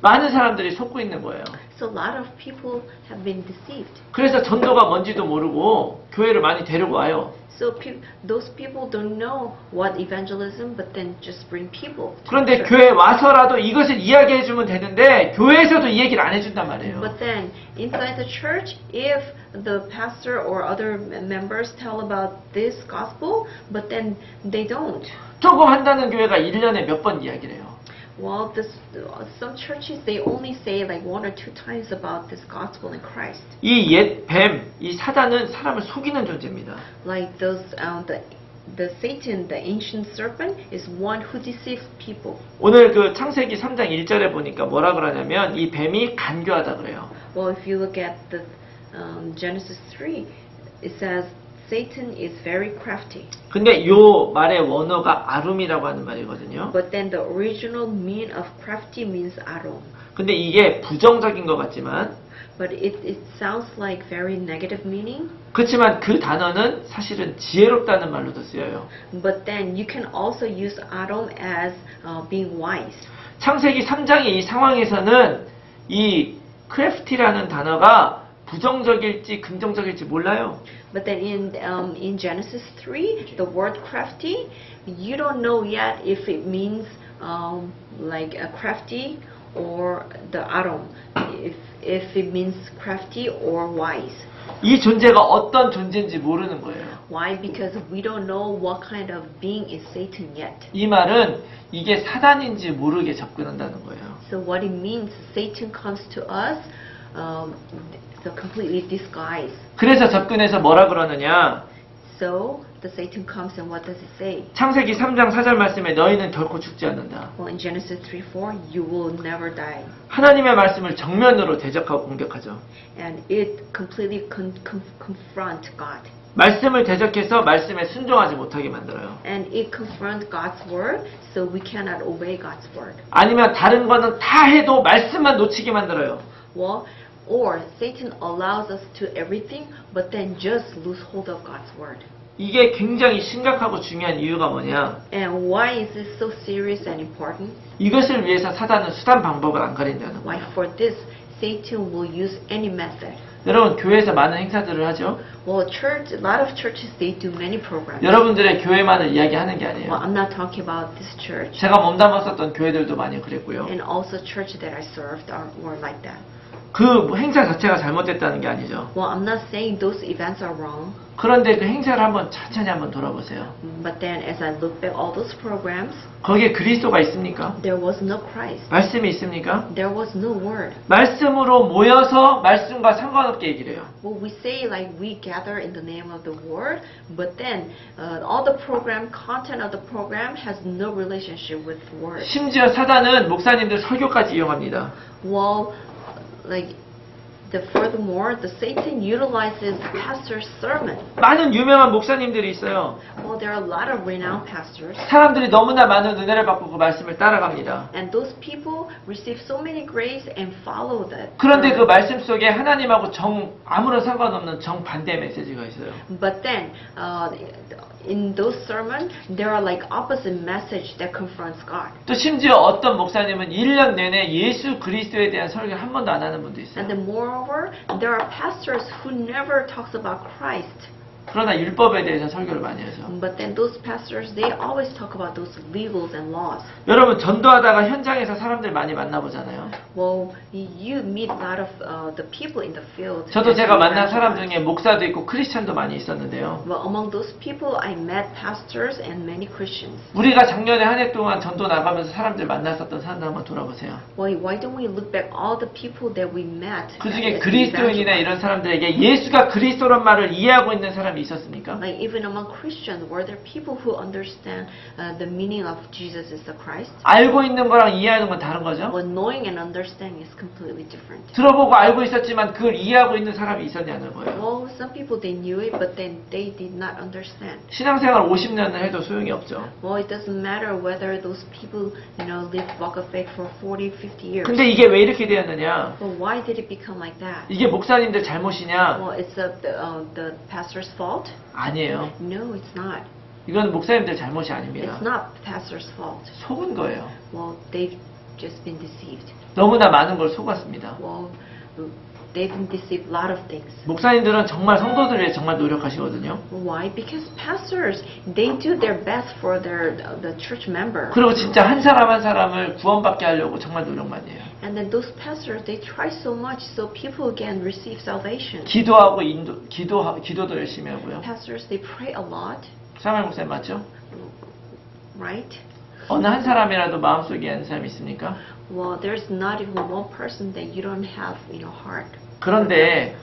많은 사람들이 속고 있는 거예요. So a lot of people have been deceived. 그래서 전도가 뭔지도 모르고 교회를 많이 데리고 와요. So those people don't know what evangelism, but then just bring people. 그런데 교회에 와서라도 이것을 이야기해 주면 되는데 교회에서도 이 얘기를 안 해준단 말이에요. But then inside the church, if the pastor or other members tell about this gospel, but then they don't. 조금 한다는 교회가 1년에 몇 번 이야기를 해요. Well, some churches they only say like 1 or 2 times about this gospel in Christ. 이 옛 뱀, 이 사단은 사람을 속이는 존재입니다. Like those the Satan, the ancient serpent, is one who deceives people. 오늘 그 창세기 3장 1절에 보니까 뭐라 그러냐면 이 뱀이 간교하다 그래요. Well, if you look at the Genesis 3, it says Satan is very crafty. 근데 요 말의 원어가 아룸이라고 하는 말이거든요. But then the original meaning of crafty means arum. 근데 이게 부정적인 것 같지만 But it sounds like very negative meaning. 그렇지만 그 단어는 사실은 지혜롭다는 말로도 쓰여요. But then you can also use arum as being wise. 창세기 3장의 이 상황에서는 이 크래프티라는 단어가 부정적일지 긍정적일지 몰라요. But then in Genesis 3, the word crafty, you don't know yet if it means like a crafty or the arum, if it means crafty or wise. 이 존재가 어떤 존재인지 모르는 거예요. Why? Because we don't know what kind of being is Satan yet. 이 말은 이게 사단인지 모르게 접근한다는 거예요. So what it means, Satan comes to us so completely disguised. 그래서 접근해서 뭐라 그러느냐? So the Satan comes and what does it say? 창세기 3장 4절 말씀에 너희는 결코 죽지 않는다. Well, in Genesis 3:4, you will never die. 하나님의 말씀을 정면으로 대적하고 공격하죠. And it completely confront God. 말씀을 대적해서 말씀에 순종하지 못하게 만들어요. And it confronts God's word, so we cannot obey God's word. 아니면 다른 거는 다 해도 말씀만 놓치게 만들어요. Well, or Satan allows us to everything, but then just lose hold of God's word. 이게 굉장히 심각하고 중요한 이유가 뭐냐? And why is this so serious and important? 이것을 위해서 사단은 수단 방법을 안 가린다는 Why 거예요. for this, Satan will use any method. 여러분 교회에서 많은 행사들을 하죠. Well, a lot of churches they do many programs. 여러분들의 교회만을 이야기하는 게 아니에요. Well, I'm not talking about this church. 제가 몸담았었던 교회들도 많이 그랬고요. And also church that I served were like that. 그 행사 자체가 잘못됐다는 게 아니죠. Well, I'm not saying those events are wrong. 그런데 그 행사를 한번 천천히 한번 돌아보세요. But then as I look back all those programs, 거기에 그리스도가 있습니까? there was no Christ. 말씀이 있습니까? There was no word. 말씀으로 모여서 말씀과 상관없게 얘기를 해요. Well, we say like we gather in the name of the word, but then all the program, content of the program has no relationship with the word. 심지어 사단은 목사님들 설교까지 이용합니다. Well, like furthermore, the Satan utilizes pastor's sermon. 많은 유명한 목사님들이 있어요. Well, there are a lot of renowned pastors. 사람들이 너무나 많은 은혜를 받고 그 말씀을 따라갑니다. And those people receive so many grace and follow that. 그런데 그 말씀 속에 하나님하고 아무런 상관없는 정반대 메시지가 있어요. But then, in those sermons, there are like opposite message that confronts God. 또 심지어 어떤 목사님은 1년 내내 예수 그리스도에 대한 설교를 한 번도 안 하는 분도 있어요. And then moreover, there are pastors who never talks about Christ. 그러나 율법에 대해서 설교를 많이 하죠. But then those pastors, they always talk about those legals and laws. 여러분 전도하다가 현장에서 사람들 많이 만나보잖아요. Well, you meet a lot of the people in the field. 저도 제가 만난 사람 중에 목사도 있고 크리스찬도 많이 있었는데요. Well, among those people, I met pastors and many Christians. 우리가 작년에 한 해 동안 전도 나가면서 사람들 만났었던 사람들 한번 돌아보세요. Why don't we look back all the people that we met? 그 중에 그리스도인이나 이런 사람들에게 예수가 그리스도란 말을 이해하고 있는 사람이 있었습니까? Like even among Christians, were there people who understand the meaning of Jesus is the Christ? 알고 있는 거랑 이해하는 건 다른 거죠. But knowing and understanding is completely different. 들어보고 알고 있었지만 그걸 이해하고 있는 사람이 있었냐는 거예요. Well, some people they knew it, but then they did not understand. 신앙생활 50년을 해도 소용이 없죠. Well, it doesn't matter whether those people, live walk of faith for 40, 50 years. 근데 이게 왜 이렇게 되었느냐? Well, why did it become like that? 이게 목사님들 잘못이냐? Well, it's the pastor's fault? 아니에요. No, it's not. 이건 목사님들 잘못이 아닙니다. It's not pastor's fault. 속은 거예요. Well, they've just been deceived. 너무나 많은 걸 속았습니다. Well, they've been deceived a lot of things. 목사님들은 정말 성도들을 위해 정말 노력하시거든요. Why? Because pastors, they do their best for the church member. 그리고 진짜 한 사람 한 사람을 구원받게 하려고 정말 노력 많이 해요. And then those pastors, they try so much so people can receive salvation. 기도하고 기도도 열심히 하고요. Pastors, they pray a lot, 사무엘 목사님 맞죠? right? 어느 한 사람이라도 마음속에 있는 사람이 있습니까? Well, there's not even one person that you don't have in your heart. 그런데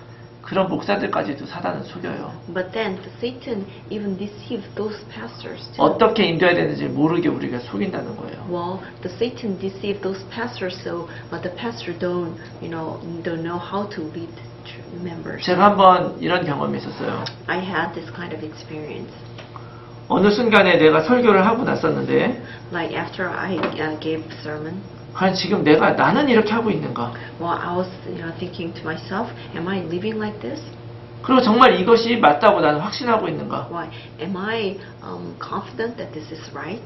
그런 목사들까지도 사단은 속여요. But then Satan even deceived those pastors too. 어떻게 인도해야 되는지 모르게 우리가 속인다는 거예요. Well, the Satan deceived those pastors so the pastor don't know how to lead members. 제가 한번 이런 경험이 있었어요. I had this kind of experience. 어느 순간에 내가 설교를 하고 났었는데 Like after I gave a sermon, 과연 지금 나는 이렇게 하고 있는가? well, I was thinking to myself, am I living like this? 그리고 정말 이것이 맞다고 나는 확신하고 있는가? Why? Am I confident that this is right?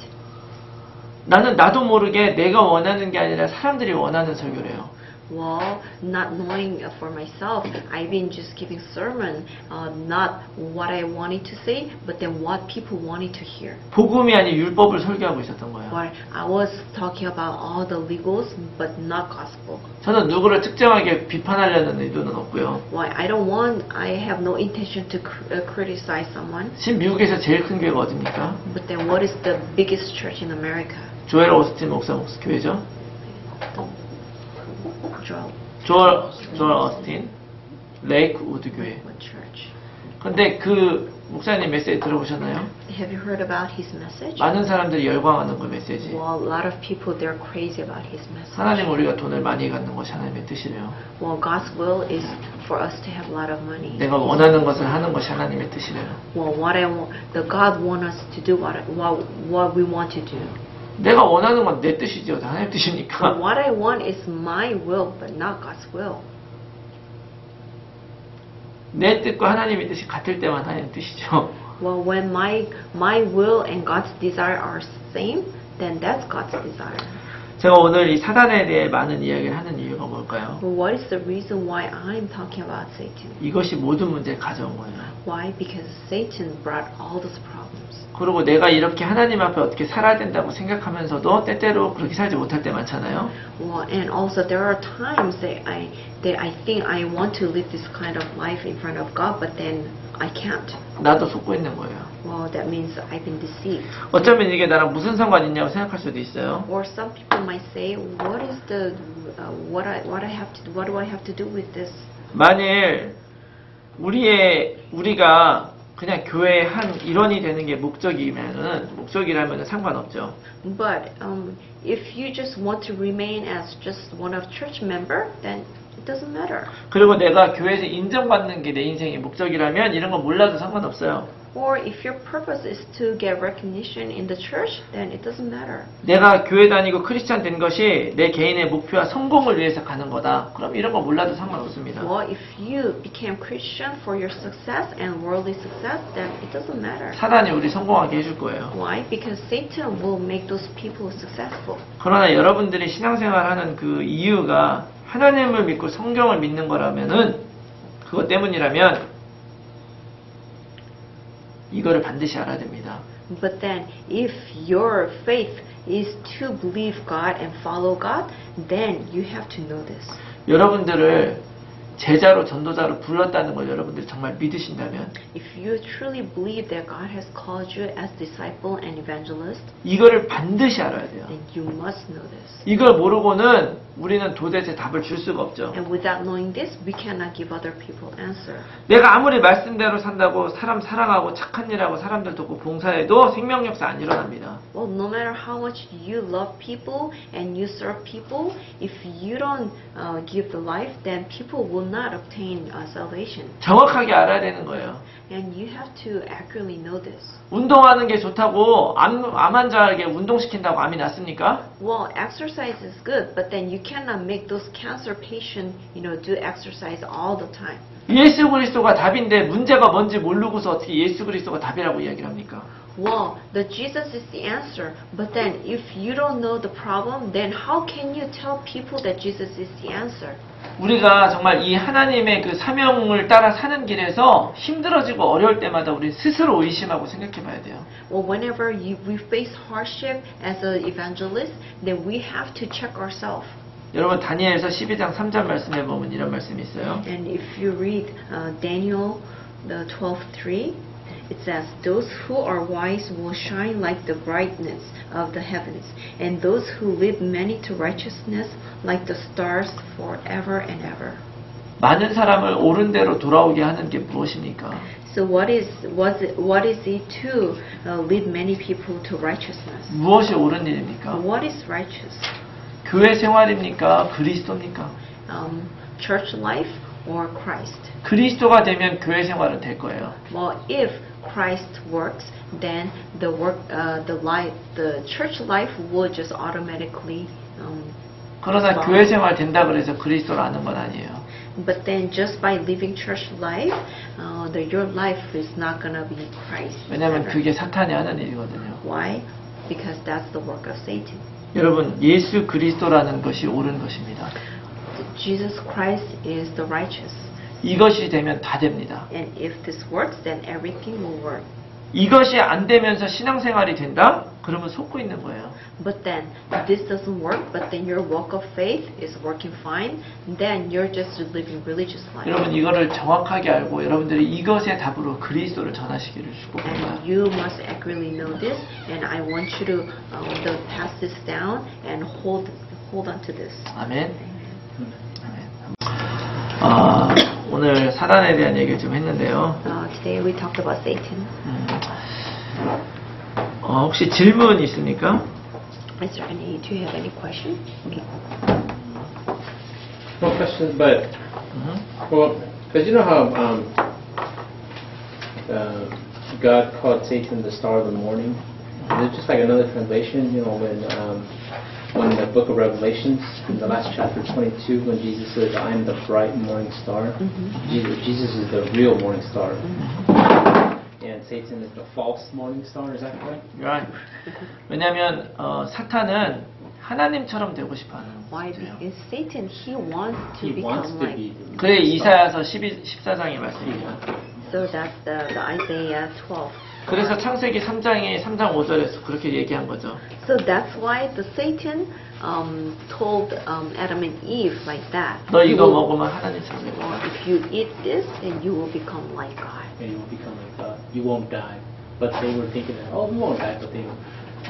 나도 모르게 내가 원하는 게 아니라 사람들이 원하는 설교를 해요. Well, not knowing for myself, I've been just giving sermon, not what I wanted to say, but then what people wanted to hear. 복음이 아닌 율법을 설교하고 있었던 거예요. Or I was talking about all the legals, but not gospel. 저는 누구를 특정하게 비판하려는 의도는 없고요. Why? I have no intention to criticize someone. 지금 미국에서 제일 큰 교회가 어딥니까? But then what is the biggest church in America? 조엘 오스틴 목사 교회죠. Joel. 조엘 오스틴 레이크우드 교회. What church? 근데 그 목사님 메시지 들어보셨나요? Have you heard about his message? 많은 사람들이 열광하는 그 메시지. Well, a lot of people they're crazy about his message. 하나님 우리가 돈을 많이 갖는 것이 하나님의 뜻이래요. Well, God's will is for us to have a lot of money. 내가 원하는 것을 하는 것이 하나님의 뜻이래요. Well, the God want us to do what we want to do. 내가 원하는 건 내 뜻이죠. 하나님 뜻이니까. What I want is my will, but not God's will. 내 뜻과 하나님의 뜻이 같을 때만 하나님의 뜻이죠. Well, when my will and God's desire are same, then that's God's desire. 제가 오늘 이 사단에 대해 많은 이야기를 하는 이유가 걸까요? Well, what is the reason why I'm talking about Satan? 이것이 모든 문제를 가져온 거예요. Why? Because Satan brought all those problems. 그리고 내가 이렇게 하나님 앞에 어떻게 살아야 된다고 생각하면서도 때때로 그렇게 살지 못할 때 많잖아요. Well, and also there are times that I think I want to live this kind of life in front of God, but then I can't. 나도 속고 있는 거예요. Well, that means I've been deceived. 어쩌면 이게 나랑 무슨 상관이 있냐고 생각할 수도 있어요. Or some people might say, what is the what do I have to do with this? 만일 우리가 그냥 교회의 한 일원이 되는 게 목적이라면 상관없죠. But if you just want to remain as just one of church member, then it doesn't matter. 그리고 내가 교회에서 인정받는 게 내 인생의 목적이라면 이런 거 몰라도 상관없어요. Or if your purpose is to get recognition in the church, then it doesn't matter. 내가 교회 다니고 크리스찬 된 것이 내 개인의 목표와 성공을 위해서 가는 거다. 그럼 이런 거 몰라도 상관없습니다. Well, if you became Christian for your success and worldly success, then it doesn't matter. 사단이 우리 성공하게 해줄 거예요. Why? Because Satan will make those people successful. 그러나 여러분들이 신앙생활하는 그 이유가 하나님을 믿고 성경을 믿는 거라면은 그것 때문이라면 이거를 반드시 알아야 됩니다. But then, if your faith is to believe God and follow God, then you have to know this. 여러분들을 제자로 전도자로 불렀다는 걸 여러분들이 정말 믿으신다면 If you truly believe that God has called you as disciple and evangelist, 이거를 반드시 알아야 돼요. then you must know this. 이걸 모르고는 우리는 도대체 답을 줄 수가 없죠. And without knowing this, we cannot give other people answer. 내가 아무리 말씀대로 산다고 사람 사랑하고 착한 일하고 사람들 돕고 봉사해도 생명역사 안 일어납니다. Well, no matter how much you love people and you serve people, if you don't give the life, then people will not obtain salvation. 정확하게 알아야 되는 거예요. And you have to accurately know this. 운동하는 게 좋다고 암 환자에게 운동시킨다고 암이 낫습니까? Well, exercise is good, but then you cannot make those cancer patients, do exercise all the time. 예수 그리스도가 답인데 문제가 뭔지 모르고서 어떻게 예수 그리스도가 답이라고 이야기를 합니까? Well, the Jesus is the answer, but then if you don't know the problem, then how can you tell people that Jesus is the answer? 우리가 정말 이 하나님의 그 사명을 따라 사는 길에서 힘들어지고 어려울 때마다 우리 스스로 의심하고 생각해 봐야 돼요. Well, whenever we face hardship as an evangelist, then we have to check ourselves. 여러분 다니엘서 12장 3절 말씀에 보면 이런 말씀이 있어요. And if you read Daniel the 12:3, it says, "Those who are wise will shine like the brightness of the heavens, and those who lead many to righteousness like the stars forever and ever." 많은 사람을 옳은 대로 돌아오게 하는 게 무엇입니까? So what is it to lead many people to righteousness? 무엇이 옳은 일입니까? What is righteous? 교회 생활입니까? 그리스도입니까? Church life or Christ? 그리스도가 되면 교회 생활은 될 거예요. Well, if Christ works, then the church life will just automatically. 그러나 교회 생활 된다 그래서 그리스도를 아는 건 아니에요. But then, just by living church life, your life is not gonna be Christ. 왜냐하면 그게 사탄이 하는 일이거든요. Why? Because that's the work of Satan. 여러분, 예수 그리스도라는 것이 옳은 것입니다. Jesus Christ is the righteous. 이것이 되면 다 됩니다. And if this works, then everything will work. 이것이 안 되면서 신앙생활이 된다? 그러면 속고 있는 거예요. But then, if this doesn't work, but then your walk of faith is working fine, then you're just living religious life. 여러분 이거를 정확하게 알고 여러분들이 이것의 답으로 그리스도를 전하시기를 축복합니다. And you must accurately know this, and I want you to pass this down and hold on to this. 아멘. 오늘 사단에 대한 얘기를 좀 했는데요. Today we talked about Satan. 혹시 질문 있습니까? Do you have any question? No questions, but well, because you know how God called Satan the star of the morning. It's just like another translation, when the book of Revelations, in the last chapter 22, when Jesus says, "I am the bright morning star," Jesus is the real morning star, and Satan is the false morning star. Is that correct? Right. 왜냐하면 사탄은 하나님처럼 되고 싶어하는 Why? 거예요. Because Satan, he wants to He wants become to like. be. 그래 이사야서 14장의 말씀이에요. So that's the Isaiah 12. 그래서 창세기 3장에 3장 5절에서 그렇게 얘기한 거죠. So that's why the Satan told Adam and Eve like that. 너 You 이거 will- 먹으면 하나님처럼 되고. or if you eat this, then you will become like God. And you will become like God. You won't die. But they were thinking that, oh, we won't die, but they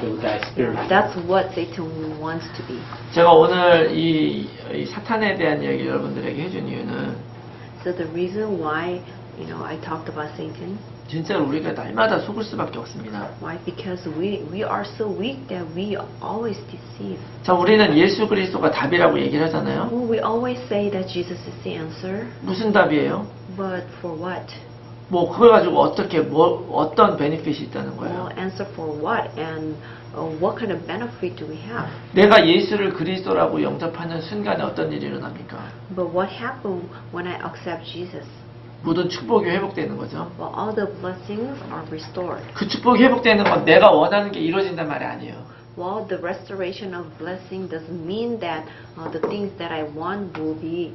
will die spiritually. That's what Satan wants to be. 제가 오늘 이 사탄에 대한 이야기를 여러분들에게 해준 이유는 So the reason why, I talked about Satan, 진짜로 우리가 날마다 속을 수밖에 없습니다. why? Because we are so weak that we always deceive. 자, 우리는 예수 그리스도가 답이라고 얘기를 하잖아요. Well, we always say that Jesus is the answer, 무슨 답이에요? but for what? 뭐 그걸 가지고 어떤 베니핏이 있다는 거예요. Well, answer for what? And what kind of benefit do we have? 내가 예수를 그리스도라고 영접하는 순간에 어떤 일이 일어납니까? But what happened when I accept Jesus? 모든 축복이 회복되는 거죠. Well, all the blessings are restored. 그 축복이 회복되는 건 내가 원하는 게 이루어진단 말이 아니에요. Well, the restoration of blessing doesn't mean that the things that I want will be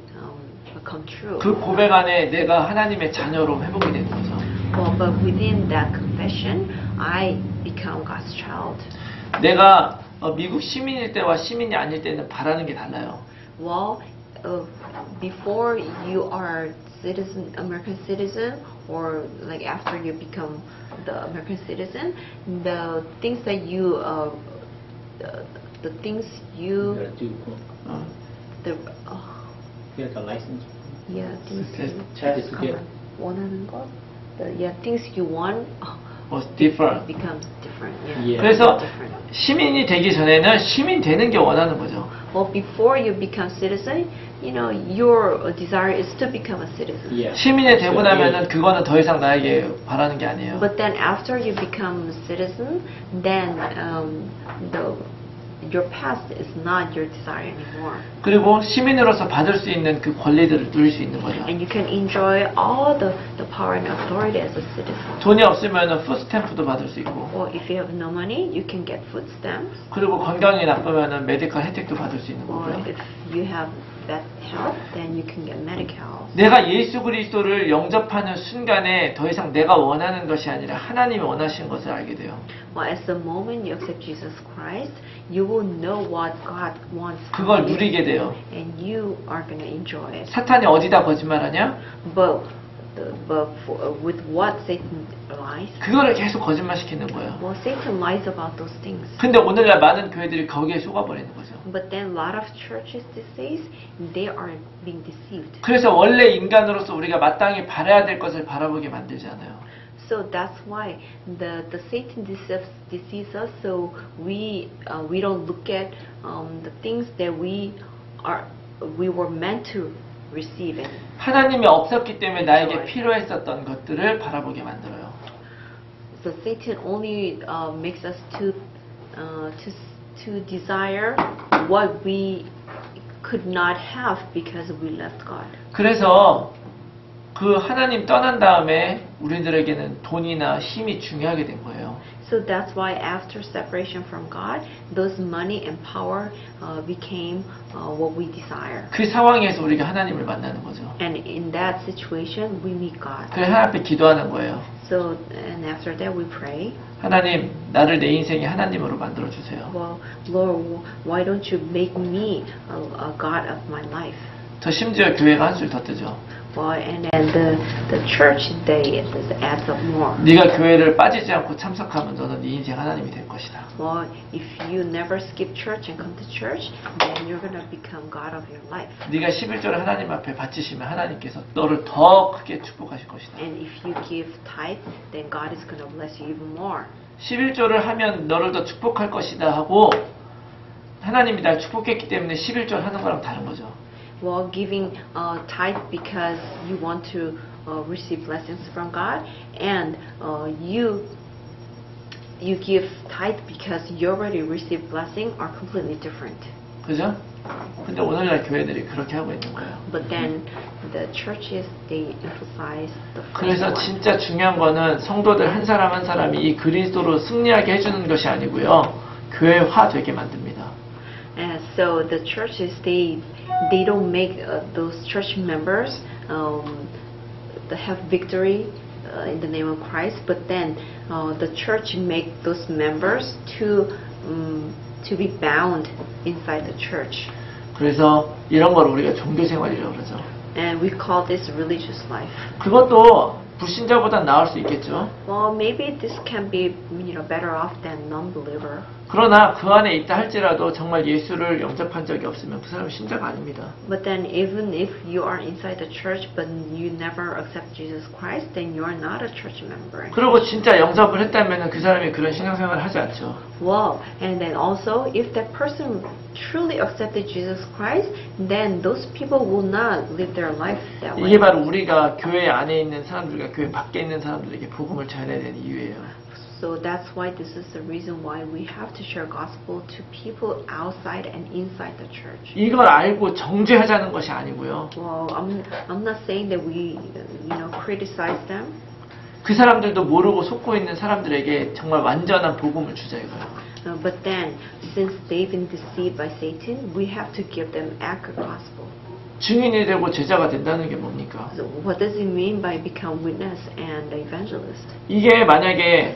come true. 그 고백 안에 내가 하나님의 자녀로 회복이 되는 거죠. Well, but within that confession, I become God's child. 내가 미국 시민일 때와 시민이 아닐 때는 바라는 게 달라요. Well, before you are American citizen, or like after you become the American citizen, the things that you, the things You you, gotta do. 어, the, Get a license. yeah, things you certificate. 원하는 것, things you want 뭐 different. becomes different. Yeah. 그래서 different. 시민이 되기 전에는 시민 되는 게 원하는 거죠. Well, before you become citizen, your desire is to become a citizen. Yeah. 시민이 되고 나면은 그거는 더 이상 나에게 바라는 게 아니에요. But then after you become a citizen, then your past is not your desire anymore. 그리고 시민으로서 받을 수 있는 그 권리들을 누릴 수 있는 거죠. And you can enjoy all the power and authority as a citizen. 돈이 없으면은 푸드스탬프도 받을 수 있고, Or if you have no money, you can get food stamps. 그리고 건강이 나쁘면은 메디컬 혜택도 받을 수 있는 Or 거고요. if you have bad health, then you can get medical. 내가 예수 그리스도를 영접하는 순간에 더 이상 내가 원하는 것이 아니라 하나님이 원하시는 것을 알게 돼요. Well, as the moment you accept Jesus Christ, you will know what God wants from 그걸 you, 누리게 돼요. and you are going to enjoy it. 사탄이 어디다 거짓말하냐? But with what Satan lies, 그거를 계속 거짓말시키는 거예요. well, Satan lies about those things. 근데 오늘날 많은 교회들이 거기에 속아버리는 거죠. But then a lot of churches these days, they are being deceived. 그래서 원래 인간으로서 우리가 마땅히 바라야 될 것을 바라보게 만들지 않아요. So that's why the Satan deceives us. So we don't look at the things that we were meant to receive it. 하나님이 없었기 때문에 나에게 필요했었던 것들을 바라보게 만들어요. So Satan only makes us to desire what we could not have because we left God. 그래서 그 하나님 떠난 다음에 우리들에게는 돈이나 힘이 중요하게 된 거예요. So that's why after separation from God, those money and power became what we desire. 그 상황에서 우리가 하나님을 만나는 거죠. And in that situation, we meet God. 그래서 하나님 앞에 기도하는 거예요. So, and after that, we pray. 하나님, 나를 내 인생의 하나님으로 만들어 주세요. Well, Lord, why don't you make me a God of my life? 더 심지어 교회가 한술 더 뜨죠. Well, and then the church day adds up more. 네가 교회를 빠지지 않고 참석하면 너는 네 인생 하나님이 될 것이다. Well, if you never skip church and come to church, then you're gonna become God of your life. 네가 11조를 하나님 앞에 바치시면 하나님께서 너를 더 크게 축복하실 것이다. And if you give tithe, then God is gonna bless you even more. 11조를 하면 너를 더 축복할 것이다 하고 하나님이 날 축복했기 때문에 11조를 하는 거랑 다른 거죠. Well, giving tithe because you want to receive blessings from God, and you give tithe because you already received blessing are completely different. 그죠? 근데 오늘날 교회들이 그렇게 하고 있는 거예요. But then the churches, they emphasize the first 그래서 one. 진짜 중요한 거는 성도들 한 사람 한 사람이 이 그리스도로 승리하게 해주는 것이 아니고요. 교회화 되게 만듭니다. So the churches, they don't make those church members to have victory in the name of Christ, but then the church make those members to be bound inside the church. 그래서 이런 걸 우리가 종교 생활이라고 그러죠. And we call this religious life. 그것도 불신자보다 나을 수 있겠죠. Well, maybe this can be, better off than non-believer. 그러나 그 안에 있다 할지라도 정말 예수를 영접한 적이 없으면 그 사람은 신자가 아닙니다. But then even if you are inside the church but you never accept Jesus Christ, then you are not a church member. 그리고 진짜 영접을 했다면 그 사람이 그런 신앙생활을 하지 않죠. Well, and then also if that person truly accepted Jesus Christ, then those people will not live their life that way. 이게 바로 우리가 교회 안에 있는 사람들과 교회 밖에 있는 사람들에게 복음을 전해야 되는 이유예요. So that's why this is the reason why we have to share gospel to people outside and inside the church. 이걸 알고 정죄하자는 것이 아니고요. Well, I'm not saying that we, criticize them. 그 사람들도 모르고 속고 있는 사람들에게 정말 완전한 복음을 주자 이거예요. But then, since they've been deceived by Satan, we have to give them accurate gospel. 증인이 되고 제자가 된다는 게 뭡니까? So what does it mean by become witness and evangelist? 이게 만약에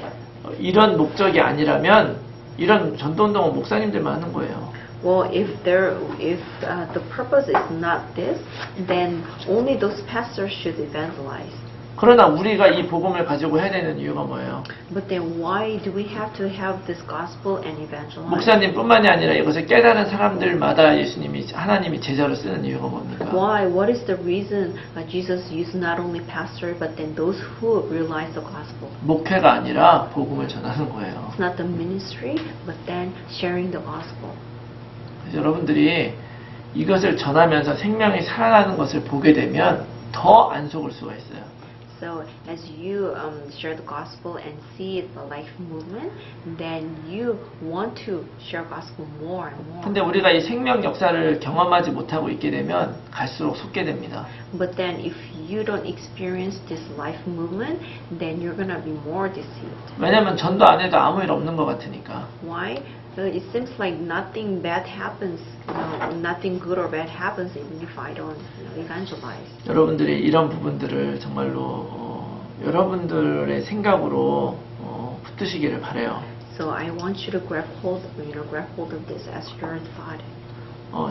이런 목적이 아니라면 이런 전도운동은 목사님들만 하는 거예요. Well, if the purpose is not this, then only those pastors should evangelize. 그러나 우리가 이 복음을 가지고 해야 되는 이유가 뭐예요? But then why do we have to have this gospel and evangelize? 목사님뿐만이 아니라 이것을 깨달은 사람들마다 하나님이 제자로 쓰는 이유가 뭡니까? Why? What is the reason Jesus used not only pastor but then those who realize the gospel? 목회가 아니라 복음을 전하는 거예요. It's not the ministry, but then sharing the gospel. 그래서 여러분들이 이것을 전하면서 생명이 살아나는 것을 보게 되면 더 안 속을 수가 있어요. So as you share the gospel and see the life movement, then you want to share gospel more and more. 근데 우리가 이 생명 역사를 경험하지 못하고 있게 되면 갈수록 속게 됩니다. But then if you don't experience this life movement, then you're gonna be more deceived. 왜냐하면 전도 안 해도 아무 일 없는 것 같으니까. Why? It seems like nothing bad happens, nothing good or bad happens even if I don't evangelize. 여러분들이 이런 부분들을 정말로 여러분들의 생각으로 붙드시기를 바라요. So I want you to grab hold of this as your thought.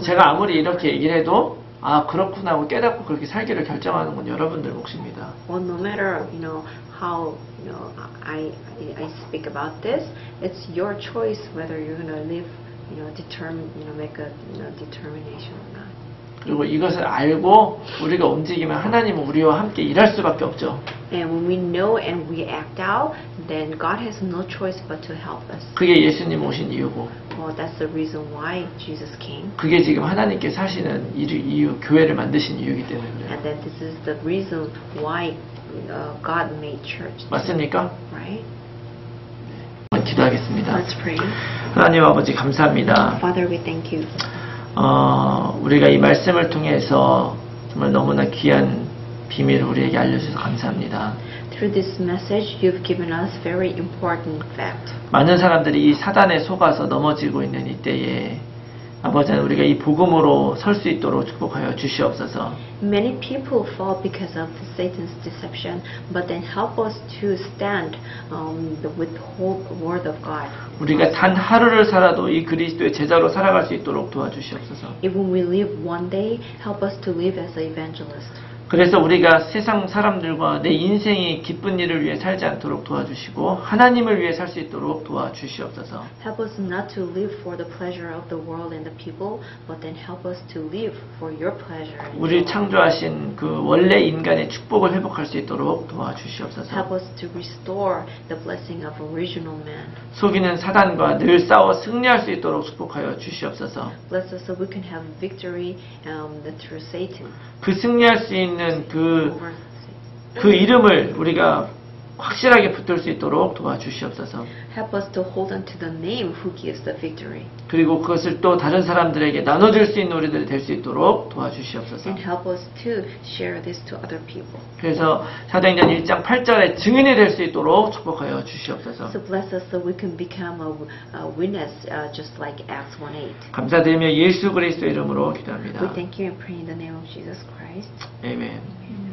제가 아무리 이렇게 얘기를 해도 아 그렇구나 하고 깨닫고 그렇게 살기를 결정하는 건 여러분들 몫입니다. Well, no matter how I speak about this, it's your choice whether you're gonna live, make a determination or not. 그리고 이것을 알고 우리가 움직이면 하나님은 우리와 함께 일할 수밖에 없죠. And when we know and we act out, then God has no choice but to help us. 그게 예수님 오신 이유고. Well, that's the reason why Jesus came. 그게 지금 하나님께서 하시는 이유, 교회를 만드신 이유이기 때문이에요. And then this is the reason why God made church. 맞습니까? Right? 기도하겠습니다. Let's pray. 하나님 아버지 감사합니다. Father, we thank you. 우리가 이 말씀을 통해서 정말 너무나 귀한 비밀을 우리에게 알려주셔서 감사합니다. Through this message, you've given us very important fact. 많은 사람들이 이 사단에 속아서 넘어지고 있는 이때에 아버지 하나님 우리가 이 복음으로 설 수 있도록 축복하여 주시옵소서. Many people fall because of Satan's deception, but then help us to stand with the whole word of God. 우리가 단 하루를 살아도 이 그리스도의 제자로 살아갈 수 있도록 도와주시옵소서. Even we live one day, help us to live as an evangelist. 그래서 우리가 세상 사람들과 내 인생이 기쁜 일을 위해 살지 않도록 도와주시고 하나님을 위해 살 수 있도록 도와주시옵소서. Help us not to live for the pleasure of the world and the people, but then help us to live for your pleasure. 우리를 창조하신 그 원래 인간의 축복을 회복할 수 있도록 도와주시옵소서. Help us to restore the blessing of original man. 속이는 사단과 늘 싸워 승리할 수 있도록 축복하여 주시옵소서. Bless us so we can have victory through Satan. 그 승리할 수 있는 그 이름을 우리가 확실하게 붙들 수 있도록 도와주시옵소서. Help us to hold on to the name who gives the victory. 그리고 그것을 또 다른 사람들에게 나눠줄 수 있는 우리들이 될 수 있도록 도와주시옵소서. And help us to share this to other people. 그래서 사도행전 1장 8절에 증인이 될 수 있도록 축복하여 주시옵소서. So bless us so we can become a witness just like Acts 1:8. 감사드리며 예수 그리스도 이름으로 기도합니다. We thank you and pray in the name of Jesus Christ. 아멘. Amen.